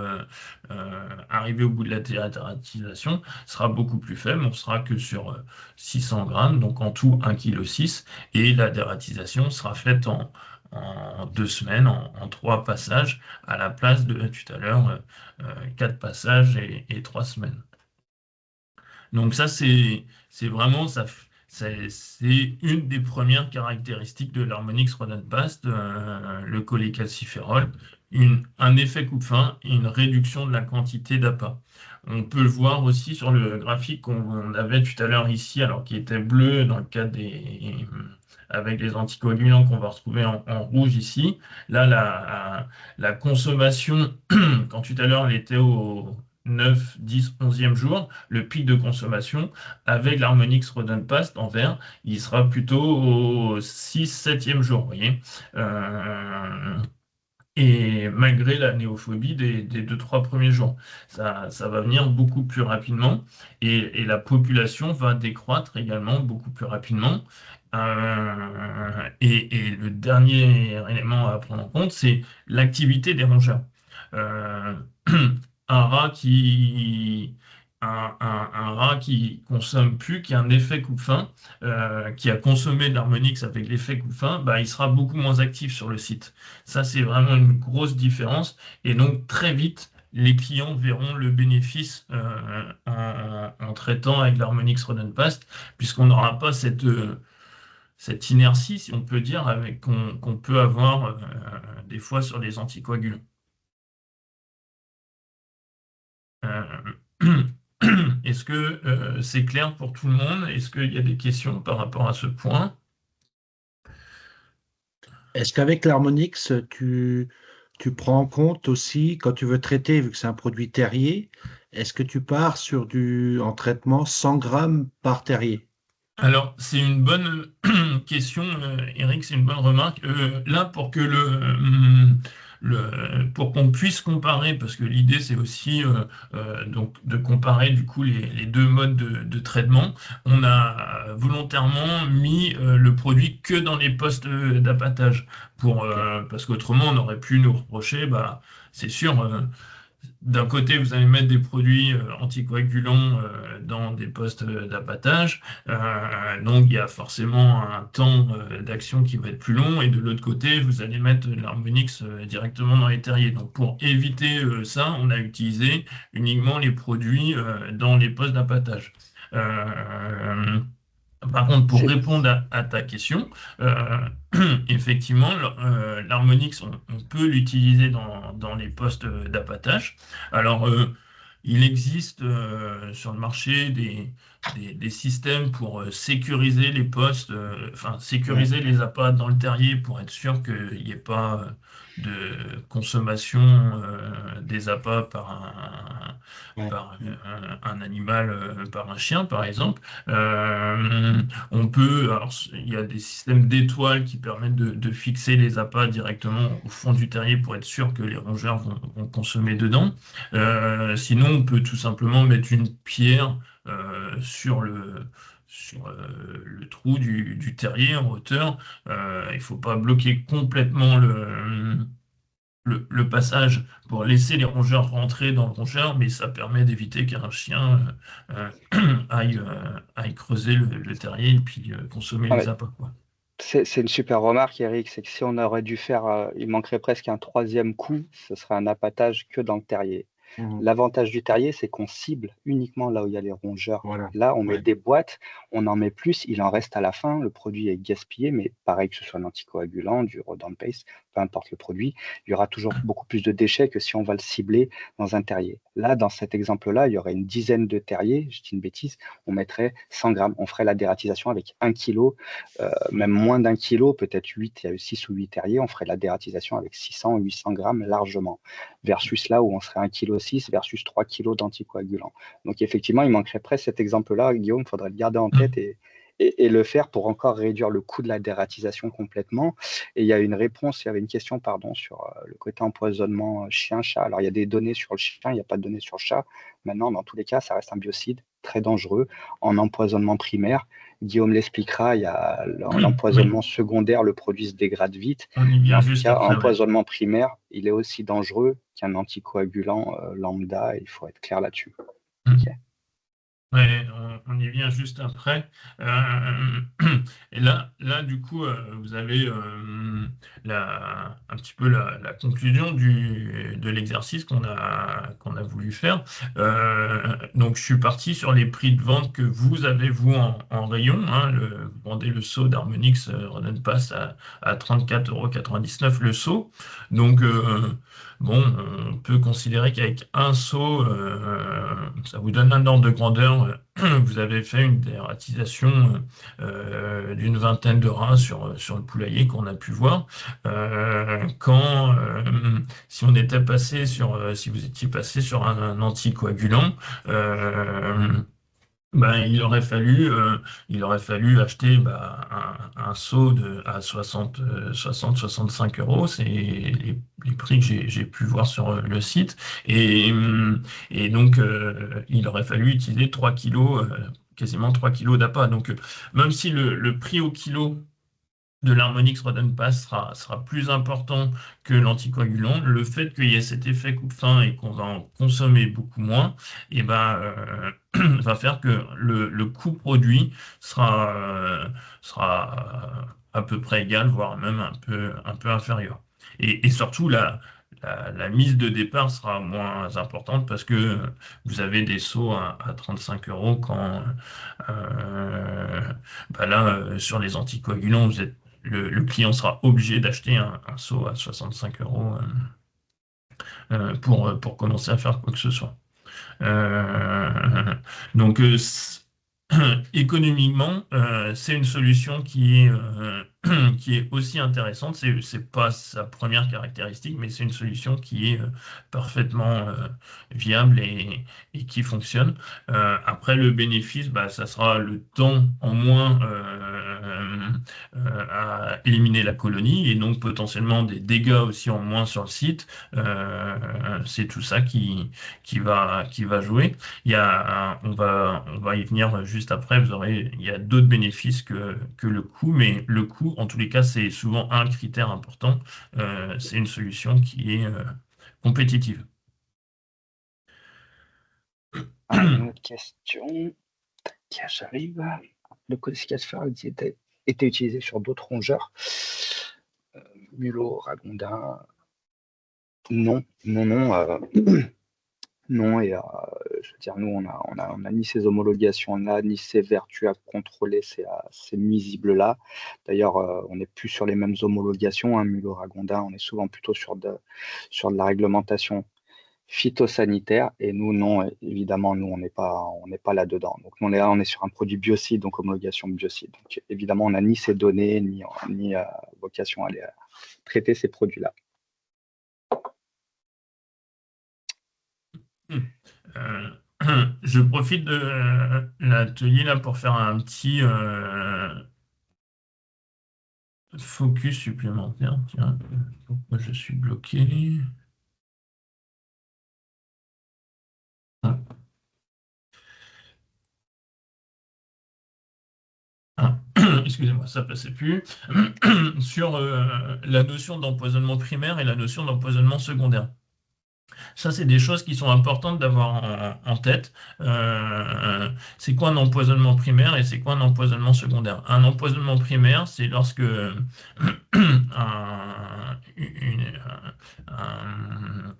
arriver au bout de la dératisation sera beaucoup plus faible. On sera que sur 600 grammes, donc en tout 1,6 kg. Et la dératisation sera faite en 2 semaines, en 3 passages, à la place de tout à l'heure 4 passages et 3 semaines. Donc ça, c'est vraiment ça. C'est une des premières caractéristiques de l'Harmonix Rodenpast, le cholécalciférol, un effet coupe-fin et une réduction de la quantité d'appât. On peut le voir aussi sur le graphique qu'on avait tout à l'heure ici, alors qui était bleu dans le cas avec les anticoagulants qu'on va retrouver en rouge ici. Là, la consommation, quand tout à l'heure elle était au 9, 10, 11e jour, le pic de consommation avec l'Harmonix Rodenpast en vert, il sera plutôt au 6, 7e jour, vous voyez. Et malgré la néophobie des 2-3 premiers jours, ça va venir beaucoup plus rapidement et la population va décroître également beaucoup plus rapidement. Et le dernier élément à prendre en compte, c'est l'activité des rongeurs. Un rat qui consomme plus, qui a un effet coupe-faim, qui a consommé de l'Harmonix avec l'effet coupe-faim, bah, il sera beaucoup moins actif sur le site. Ça, c'est vraiment une grosse différence. Et donc, très vite, les clients verront le bénéfice en traitant avec l'Harmonix Rodenpast, puisqu'on n'aura pas cette inertie, si on peut dire, qu'on peut avoir des fois sur les anticoagulants. Est-ce que c'est clair pour tout le monde? Est-ce qu'il y a des questions par rapport à ce point? Est-ce qu'avec l'Harmonix, tu prends en compte aussi, quand tu veux traiter, vu que c'est un produit terrier, est-ce que tu pars sur en traitement 100 grammes par terrier? Alors, c'est une bonne question, Eric, c'est une bonne remarque. Là, pour que pour qu'on puisse comparer, parce que l'idée, c'est aussi donc de comparer du coup les deux modes de traitement, on a volontairement mis le produit que dans les postes d'appâtage, parce qu'autrement, on aurait pu nous reprocher, bah, c'est sûr. D'un côté, vous allez mettre des produits anticoagulants dans des postes d'appâtage, donc il y a forcément un temps d'action qui va être plus long, et de l'autre côté, vous allez mettre l'Harmonix directement dans les terriers. Donc pour éviter ça, on a utilisé uniquement les produits dans les postes d'appâtage. Par contre, pour répondre à ta question, effectivement, l'Harmonix, on peut l'utiliser dans les postes d'appâtage. Alors, il existe sur le marché des systèmes pour sécuriser les postes, enfin sécuriser les appâts dans le terrier pour être sûr qu'il n'y ait pas de consommation des appâts par un animal, par un chien par exemple. On peut, alors il y a des systèmes d'étoiles qui permettent de fixer les appâts directement au fond du terrier pour être sûr que les rongeurs vont consommer dedans. Sinon, on peut tout simplement mettre une pierre sur le trou du terrier en hauteur. Il ne faut pas bloquer complètement le passage pour laisser les rongeurs rentrer dans le rongeur, mais ça permet d'éviter qu'un chien aille creuser le terrier et puis consommer les appâts, quoi. C'est une super remarque, Eric. C'est que si on aurait dû faire, il manquerait presque un troisième coup, ce serait un appâtage que dans le terrier. L'avantage du terrier, c'est qu'on cible uniquement là où il y a les rongeurs. Voilà. Là, on met des boîtes, on en met plus, il en reste à la fin, le produit est gaspillé, mais pareil que ce soit un anticoagulant, du Rodenpast, peu importe le produit, il y aura toujours beaucoup plus de déchets que si on va le cibler dans un terrier. Là, dans cet exemple-là, il y aurait une dizaine de terriers, je dis une bêtise, on mettrait 100 grammes, on ferait la dératisation avec 1 kilo, même moins d'1 kilo, peut-être 8, il y a 6 ou 8 terriers, on ferait la dératisation avec 600 ou 800 grammes largement, versus là où on serait 1,6 kg versus 3 kg d'anticoagulants. Donc effectivement, il manquerait presque cet exemple-là, Guillaume, il faudrait le garder en tête et et le faire pour encore réduire le coût de la dératisation complètement. Et il y a une réponse, il y avait une question, pardon, sur le côté empoisonnement chien-chat. Alors, il y a des données sur le chien, il n'y a pas de données sur le chat. Maintenant, dans tous les cas, ça reste un biocide très dangereux en empoisonnement primaire. Guillaume l'expliquera, il y a l'empoisonnement secondaire, le produit se dégrade vite. On y Mais vient en tout juste cas, après. Ouais. empoisonnement primaire, il est aussi dangereux qu'un anticoagulant lambda, il faut être clair là-dessus. Ok. Ouais, on y vient juste après. Et là, du coup, vous avez un petit peu la conclusion de l'exercice qu'on a voulu faire. Donc, je suis parti sur les prix de vente que vous avez, vous, en rayon. Hein. Vous vendez le seau d'Harmonix Run Pass à 34,99 € le seau. Donc, bon, on peut considérer qu'avec un seau, ça vous donne un ordre de grandeur. Vous avez fait une dératisation d'une vingtaine de rats sur le poulailler qu'on a pu voir. Si on était passé si vous étiez passé sur un anticoagulant, il aurait fallu acheter un seau à 60-65 €. C'est les prix que j'ai pu voir sur le site. Et donc, il aurait fallu utiliser 3 kilos, quasiment 3 kilos d'appât. Donc, même si le prix au kilo de l'Harmonix Run Pass sera plus important que l'anticoagulant, le fait qu'il y ait cet effet coupe-faim et qu'on va en consommer beaucoup moins, va faire que le coût produit sera à peu près égal, voire même un peu inférieur. Et surtout, la mise de départ sera moins importante parce que vous avez des seaux à 35 € quand sur les anticoagulants, le client sera obligé d'acheter un seau à 65 € pour commencer à faire quoi que ce soit. Donc, économiquement, c'est une solution qui est aussi intéressante. C'est pas sa première caractéristique, mais c'est une solution qui est parfaitement viable et qui fonctionne. Après, le bénéfice, ça sera le temps en moins à éliminer la colonie et donc potentiellement des dégâts aussi en moins sur le site. C'est tout ça qui va jouer. On va y venir juste après. Il y a d'autres bénéfices que le coût, mais le coût, en tous les cas, c'est souvent un critère important. C'est une solution qui est compétitive. Une autre question. Tiens, j'arrive. Le codificateur était utilisé sur d'autres rongeurs. Mulot, Ragondin. Non. Non, et je veux dire, nous, on a ni ces homologations-là, ni ces vertus à contrôler ces nuisibles-là. D'ailleurs, on n'est plus sur les mêmes homologations, hein, Mulot, Ragondin, on est souvent plutôt sur de la réglementation phytosanitaire, et nous, non, évidemment, nous, on n'est pas là-dedans. Donc, nous, on est sur un produit biocide, donc homologation biocide. Donc, évidemment, on n'a ni ces données, ni vocation à aller traiter ces produits-là. Je profite de l'atelier là pour faire un petit focus supplémentaire. Tiens, pourquoi je suis bloqué? Excusez-moi, ça passait plus. Sur la notion d'empoisonnement primaire et la notion d'empoisonnement secondaire. Ça, c'est des choses qui sont importantes d'avoir en tête. C'est quoi un empoisonnement primaire et c'est quoi un empoisonnement secondaire? Un empoisonnement primaire, c'est lorsque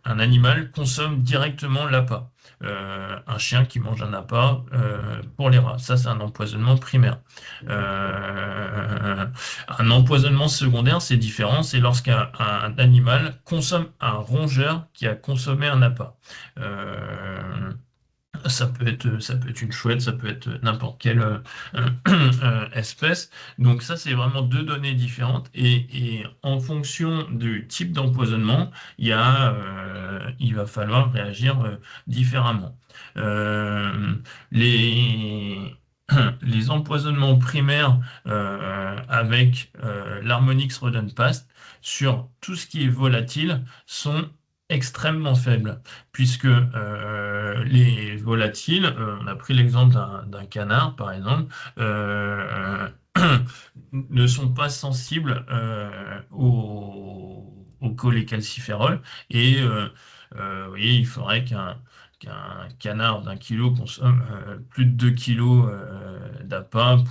un animal consomme directement l'appât. Un chien qui mange un appât pour les rats. Ça, c'est un empoisonnement primaire. Un empoisonnement secondaire, c'est différent. C'est lorsqu'un animal consomme un rongeur qui a consommé un appât. Ça peut être une chouette, ça peut être n'importe quelle espèce. Donc ça, c'est vraiment deux données différentes. Et en fonction du type d'empoisonnement, il va falloir réagir différemment. les empoisonnements primaires avec l'Harmonix Rodent Paste sur tout ce qui est volatile sont extrêmement faibles, puisque les volatiles, on a pris l'exemple d'un canard par exemple, ne sont pas sensibles au cholécalciférol et vous voyez, il faudrait qu'un canard d'un kilo consomme plus de 2 kilos d'appât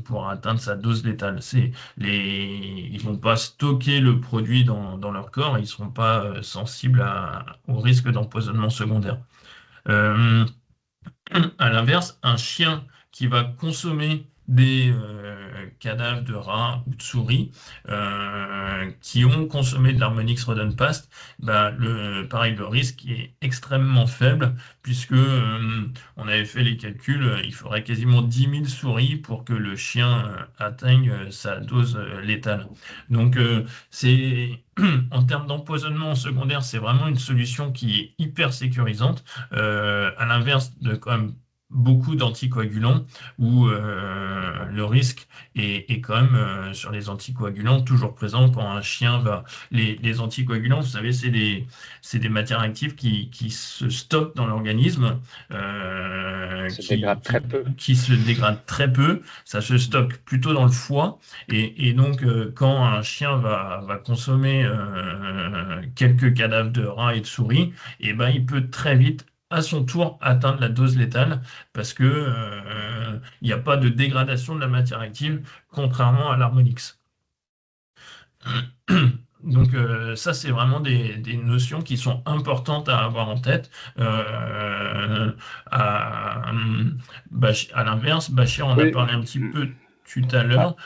pour atteindre sa dose létale. Ils vont pas stocker le produit dans leur corps, ils ne seront pas sensibles au risque d'empoisonnement secondaire. À l'inverse, un chien qui va consommer des cadavres de rats ou de souris qui ont consommé de l'Harmonix Rodent Paste, bah, pareil, le risque est extrêmement faible puisque on avait fait les calculs, il faudrait quasiment 10 000 souris pour que le chien atteigne sa dose létale. Donc, en termes d'empoisonnement secondaire, c'est vraiment une solution qui est hyper sécurisante, à l'inverse de quand même beaucoup d'anticoagulants où le risque est quand même sur les anticoagulants toujours présent quand un chien va. Les anticoagulants, vous savez, c'est des matières actives qui se stockent dans l'organisme, qui se dégradent très peu. Ça se stocke plutôt dans le foie. Et donc, quand un chien va consommer quelques cadavres de rats et de souris, et ben, il peut très vite à son tour atteindre la dose létale parce que il n'y a pas de dégradation de la matière active, contrairement à l'Harmonix. Donc ça, c'est vraiment des notions qui sont importantes à avoir en tête. À l'inverse, Bachir en a parlé un petit peu tout à l'heure.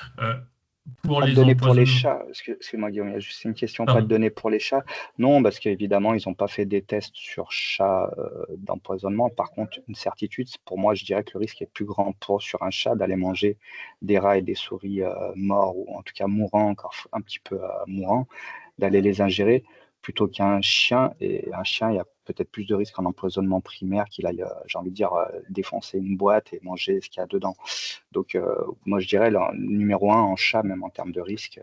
Pour pas les de données pour les empoisonnements. chats. Excuse-moi, Guillaume, il y a juste une question. Pardon. Pas de données pour les chats. Non, parce qu'évidemment, ils n'ont pas fait des tests sur chats d'empoisonnement. Par contre, une certitude, pour moi, je dirais que le risque est plus grand sur un chat d'aller manger des rats et des souris morts, ou en tout cas mourants, encore un petit peu mourants, d'aller les ingérer, plutôt qu'un chien. Et un chien, il y a peut-être plus de risques en empoisonnement primaire qu'il aille, j'ai envie de dire, défoncer une boîte et manger ce qu'il y a dedans. Donc, moi, je dirais, le numéro 1 en chat, même en termes de risque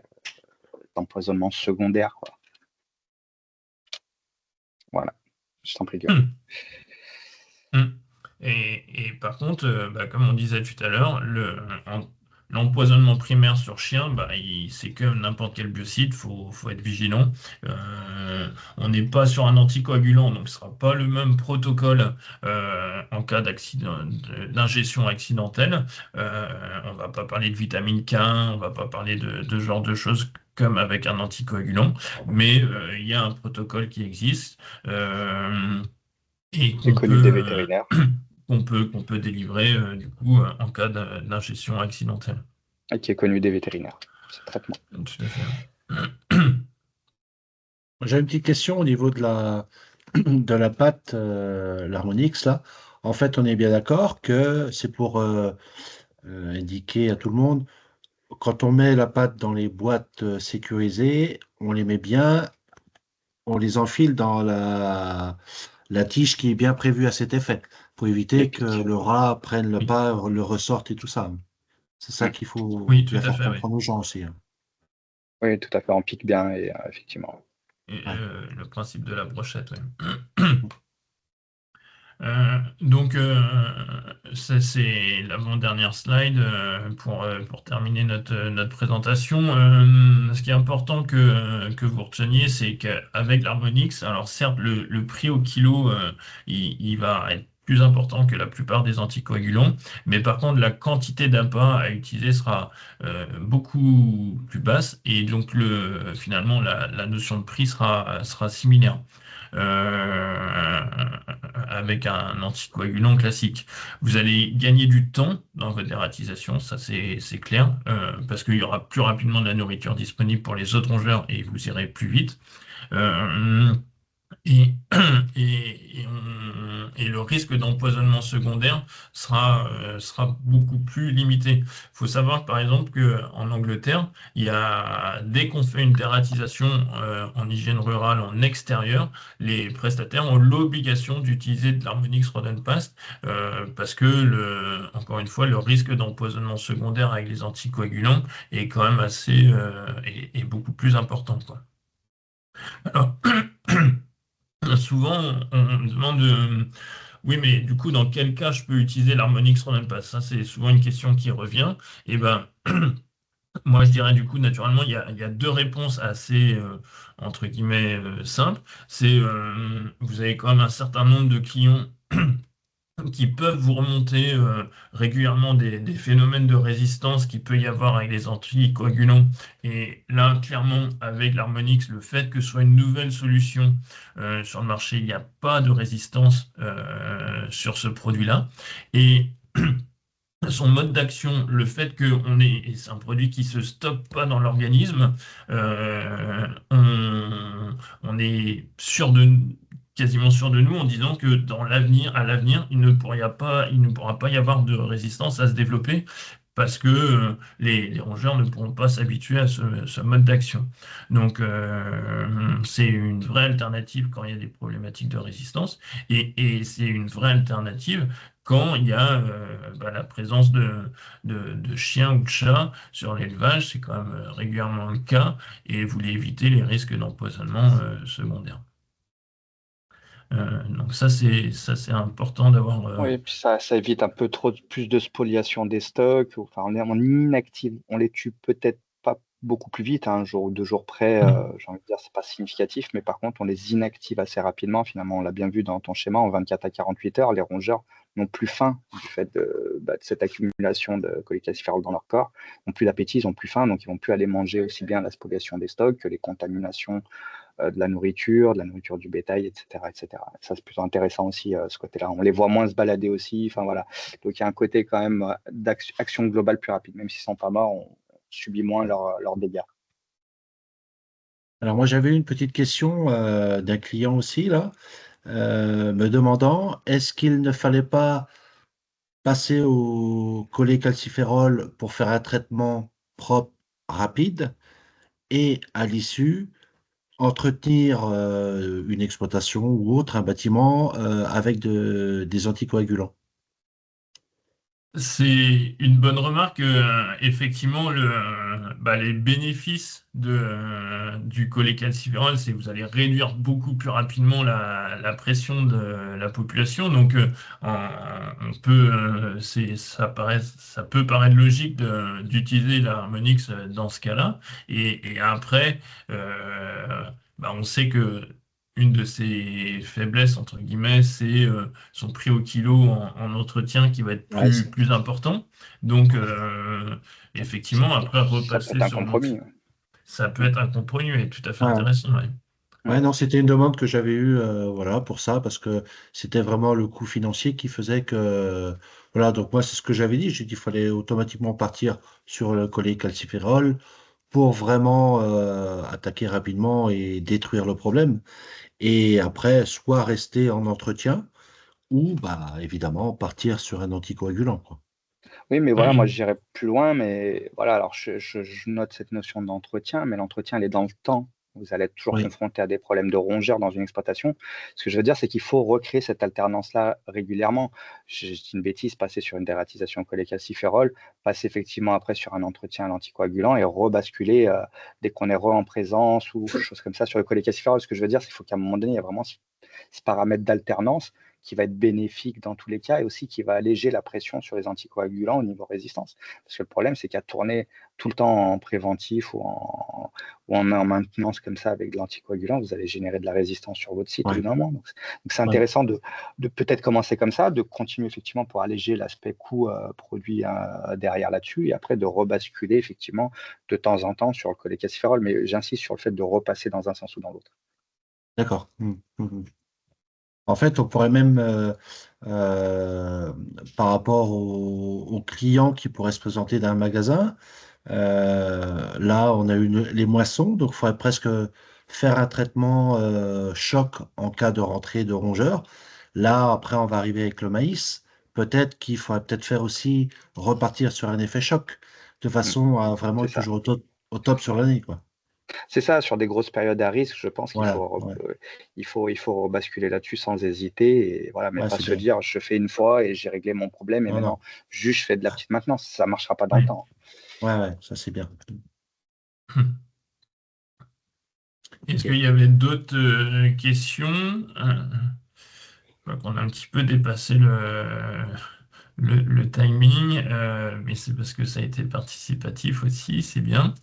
d'empoisonnement secondaire, quoi. Voilà, je t'en prie, Guillaume. Et par contre, comme on disait tout à l'heure, l'empoisonnement primaire sur chien, c'est comme n'importe quel biocide, faut être vigilant. On n'est pas sur un anticoagulant, donc ce ne sera pas le même protocole en cas d'ingestion accidentelle. On ne va pas parler de vitamine K, on ne va pas parler de ce genre de choses comme avec un anticoagulant, mais il y a un protocole qui existe et C'est connu des vétérinaires. qu'on peut délivrer du coup en cas d'ingestion accidentelle. Et qui est connu des vétérinaires, ce traitement. Tout à fait. J'ai une petite question au niveau de la pâte, l'Harmonix, là. En fait, on est bien d'accord que c'est pour indiquer à tout le monde, quand on met la pâte dans les boîtes sécurisées, on les met bien, on les enfile dans la tige qui est bien prévue à cet effet, pour éviter que le rat prenne le pas, le ressorte et tout ça. C'est ça qu'il faut faire comprendre aux gens aussi. Oui, tout à fait, on pique bien, et effectivement. Le principe de la brochette, oui. Donc, ça, c'est l'avant-dernière slide pour terminer notre présentation. Ce qui est important que vous reteniez, c'est qu'avec l'Harmonix, alors certes, le prix au kilo, il va être plus important que la plupart des anticoagulants, mais par contre, la quantité d'appât à utiliser sera beaucoup plus basse, et donc finalement, la notion de prix sera similaire. Avec un anticoagulant classique. Vous allez gagner du temps dans votre dératisation, ça c'est clair, parce qu'il y aura plus rapidement de la nourriture disponible pour les autres rongeurs et vous irez plus vite. Et, et le risque d'empoisonnement secondaire sera beaucoup plus limité. Il faut savoir, par exemple, qu'en Angleterre, dès qu'on fait une dératisation en hygiène rurale en extérieur, les prestataires ont l'obligation d'utiliser de l'Harmonix Rodenpast parce que, encore une fois, le risque d'empoisonnement secondaire avec les anticoagulants est quand même est beaucoup plus important, quoi. Alors, souvent, on me demande, oui, mais du coup, dans quel cas je peux utiliser l'Harmonix Rodenpass? Ça, c'est souvent une question qui revient. Et ben, moi, je dirais du coup, naturellement, il y a deux réponses assez, entre guillemets, simples. Vous avez quand même un certain nombre de clients qui peuvent vous remonter régulièrement des phénomènes de résistance qu'il peut y avoir avec les anticoagulants. Et là, clairement, avec l'Harmonix, le fait que ce soit une nouvelle solution sur le marché, il n'y a pas de résistance sur ce produit-là. Et son mode d'action, le fait et c'est un produit qui se stoppe pas dans l'organisme, on est quasiment sûr de nous en disant que à l'avenir, il ne pourra pas y avoir de résistance à se développer parce que les rongeurs ne pourront pas s'habituer à ce mode d'action. Donc, c'est une vraie alternative quand il y a des problématiques de résistance et c'est une vraie alternative quand il y a la présence de chiens ou de chats sur l'élevage. C'est quand même régulièrement le cas et vous voulez éviter les risques d'empoisonnement secondaire. Donc ça c'est important d'avoir. Oui, puis ça évite un peu plus de spoliation des stocks. Enfin, on inactive, on les tue peut-être pas beaucoup plus vite, hein, un jour ou 2 jours près, j'ai envie de dire, c'est pas significatif, mais par contre, on les inactive assez rapidement. Finalement, on l'a bien vu dans ton schéma, en 24 à 48 heures, les rongeurs n'ont plus faim du fait de cette accumulation de cholécalciférols dans leur corps, n'ont plus d'appétit, ils n'ont plus faim, donc ils vont plus aller manger aussi bien la spoliation des stocks que les contaminations de la nourriture du bétail, etc., etc. Ça, c'est plutôt intéressant aussi, ce côté-là. On les voit moins se balader aussi. Enfin, voilà. Donc, il y a un côté quand même d'action globale plus rapide. Même s'ils ne sont pas morts, on subit moins leurs dégâts. Alors moi, j'avais une petite question d'un client aussi, là, me demandant, est-ce qu'il ne fallait pas passer au cholécalciférol pour faire un traitement propre, rapide, et à l'issue, entretenir une exploitation ou autre, un bâtiment, avec des anticoagulants? C'est une bonne remarque. Effectivement, les bénéfices du cholécalciférol, c'est que vous allez réduire beaucoup plus rapidement la pression de la population. Donc, ça peut paraître logique d'utiliser l'Harmonix dans ce cas-là. Et après, on sait que une de ses faiblesses, entre guillemets, c'est son prix au kilo en entretien qui va être Ouais, plus important. Donc, effectivement, après ça repasser peut être un sur compromis. ça peut être un compromis et tout à fait Ouais. intéressant. Ouais. Ouais, non, c'était une demande que j'avais eue, voilà, pour ça, parce que c'était vraiment le coût financier qui faisait que, voilà, donc moi, c'est ce que j'avais dit. J'ai dit qu'il fallait automatiquement partir sur le cholécalciférol pour vraiment attaquer rapidement et détruire le problème. Et après, soit rester en entretien, ou, bah, évidemment, partir sur un anticoagulant, quoi. Oui, mais voilà, moi, Oui. j'irais plus loin. Mais voilà, alors je note cette notion d'entretien, mais l'entretien, elle est dans le temps. Vous allez être toujours Oui, confronté à des problèmes de rongeurs dans une exploitation. Ce que je veux dire, c'est qu'il faut recréer cette alternance-là régulièrement. Je dis une bêtise, passer sur une dératisation cholécalciférol, passer effectivement après sur un entretien à l'anticoagulant et rebasculer dès qu'on est en présence ou choses comme ça sur le cholécalciférol. Ce que je veux dire, c'est qu'il faut qu'à un moment donné, il y a vraiment ce paramètre d'alternance qui va être bénéfique dans tous les cas et aussi qui va alléger la pression sur les anticoagulants au niveau résistance. Parce que le problème, c'est qu'à tourner tout le temps en préventif ou en maintenance comme ça avec de l'anticoagulant, vous allez générer de la résistance sur votre site, ouais, évidemment. Donc, c'est ouais. intéressant de peut-être commencer comme ça, de continuer effectivement pour alléger l'aspect coût produit derrière là-dessus et après de rebasculer effectivement de temps en temps sur le cholécalciférol. Mais j'insiste sur le fait de repasser dans un sens ou dans l'autre. D'accord. En fait, on pourrait même, euh, par rapport aux clients qui pourraient se présenter dans un magasin, là, on a les moissons, donc il faudrait presque faire un traitement choc en cas de rentrée de rongeurs. Là, après, on va arriver avec le maïs. Peut-être qu'il faudrait peut-être faire aussi repartir sur un effet choc, de façon à vraiment C'est être ça. toujours au top sur l'année, quoi. C'est ça, sur des grosses périodes à risque, je pense qu'il Voilà, faut, ouais. il faut basculer là-dessus sans hésiter. Et voilà, mais Ouais, pas c'est se bien. dire je fais une fois et j'ai réglé mon problème et Non, maintenant non. juste je fais de la petite maintenance. Ça ne marchera pas dans le Oui. temps. Ouais, ça c'est bien. Est-ce Ok. qu'il y avait d'autres questions? Je crois qu'on a un petit peu dépassé le timing, mais c'est parce que ça a été participatif aussi, c'est bien.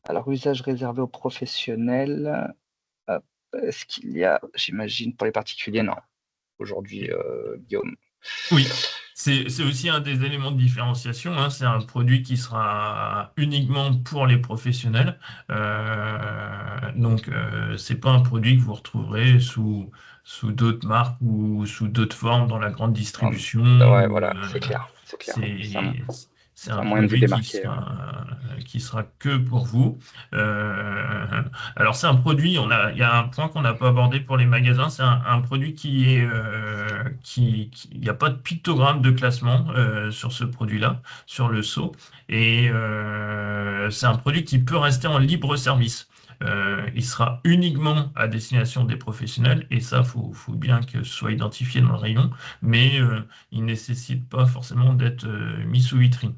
Alors, usage réservé aux professionnels, est-ce qu'il y a, j'imagine, pour les particuliers, non. Aujourd'hui, Guillaume. Oui, c'est aussi un des éléments de différenciation, hein. C'est un produit qui sera uniquement pour les professionnels. Donc, c'est pas un produit que vous retrouverez sous d'autres marques ou sous d'autres formes dans la grande distribution. Ouais, voilà, c'est clair. C'est clair. C'est C'est un un moyen de vous produit démarquer. Ouais. qui sera que pour vous. Alors, c'est un produit, il y a un point qu'on n'a pas abordé pour les magasins, c'est un produit qui est, il n'y a pas de pictogramme de classement sur ce produit-là, sur le seau, et c'est un produit qui peut rester en libre service. Il sera uniquement à destination des professionnels, et ça, faut bien que ce soit identifié dans le rayon, mais il ne nécessite pas forcément d'être mis sous vitrine.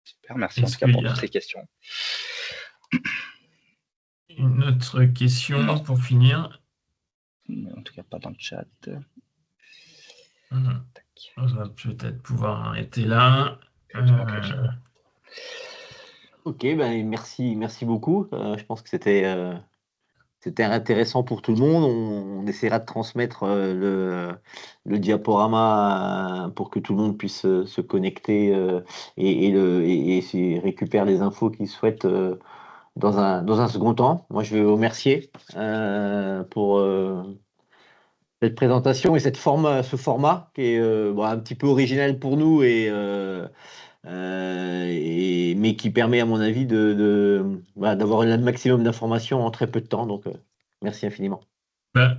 Super, merci en Est-ce tout cas qu'il pour y toutes a ces questions. une autre question Non. pour finir? En tout cas, pas dans le chat. Tac. On va peut-être pouvoir arrêter là. Ok, ben merci beaucoup. Je pense que c'était intéressant pour tout le monde. On essaiera de transmettre le diaporama pour que tout le monde puisse se connecter et récupère les infos qu'il souhaite dans un second temps. Moi, je veux vous remercier pour cette présentation et ce format qui est un petit peu original pour nous mais qui permet, à mon avis, d'avoir un maximum d'informations en très peu de temps. Donc, merci infiniment.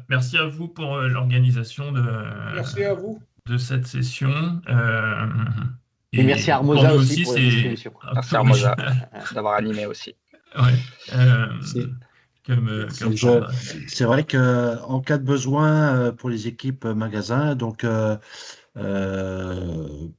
Merci à vous pour l'organisation Merci à vous. de cette session. Et merci à Pour Armosa nous aussi aussi, pour la c'est distribution. un Merci peu Armosa original. d'avoir animé aussi. Ouais. C'est Comme je- format. c'est vrai que en cas de besoin pour les équipes magasins, donc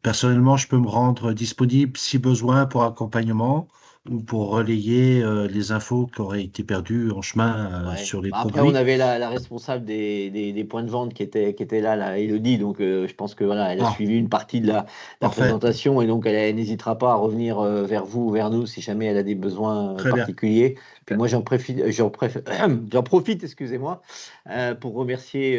personnellement, je peux me rendre disponible si besoin pour accompagnement ou pour relayer les infos qui auraient été perdues en chemin Ouais. sur les Après, on produits. avait la responsable des points de vente qui était là, Elodie. Donc, je pense que voilà, elle a Ah, suivi une partie de la parfait, présentation et donc elle n'hésitera pas à revenir vers vous ou vers nous si jamais elle a des besoins très bien. particuliers. Puis moi, j'en profite, excusez-moi, pour remercier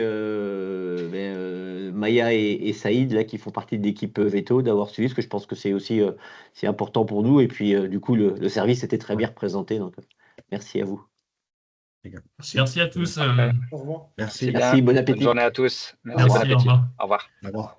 Maya et Saïd là qui font partie de l'équipe Veto d'avoir suivi, parce que je pense que c'est aussi c'est important pour nous. Et puis, du coup, le service était très bien représenté. Donc, merci à vous. Merci à tous. Parfait. Au revoir. Merci. Bien. Merci, bon Bonne appétit. journée à tous. Au Merci, bon revoir. Merci, au appétit. revoir. Au revoir. Au revoir.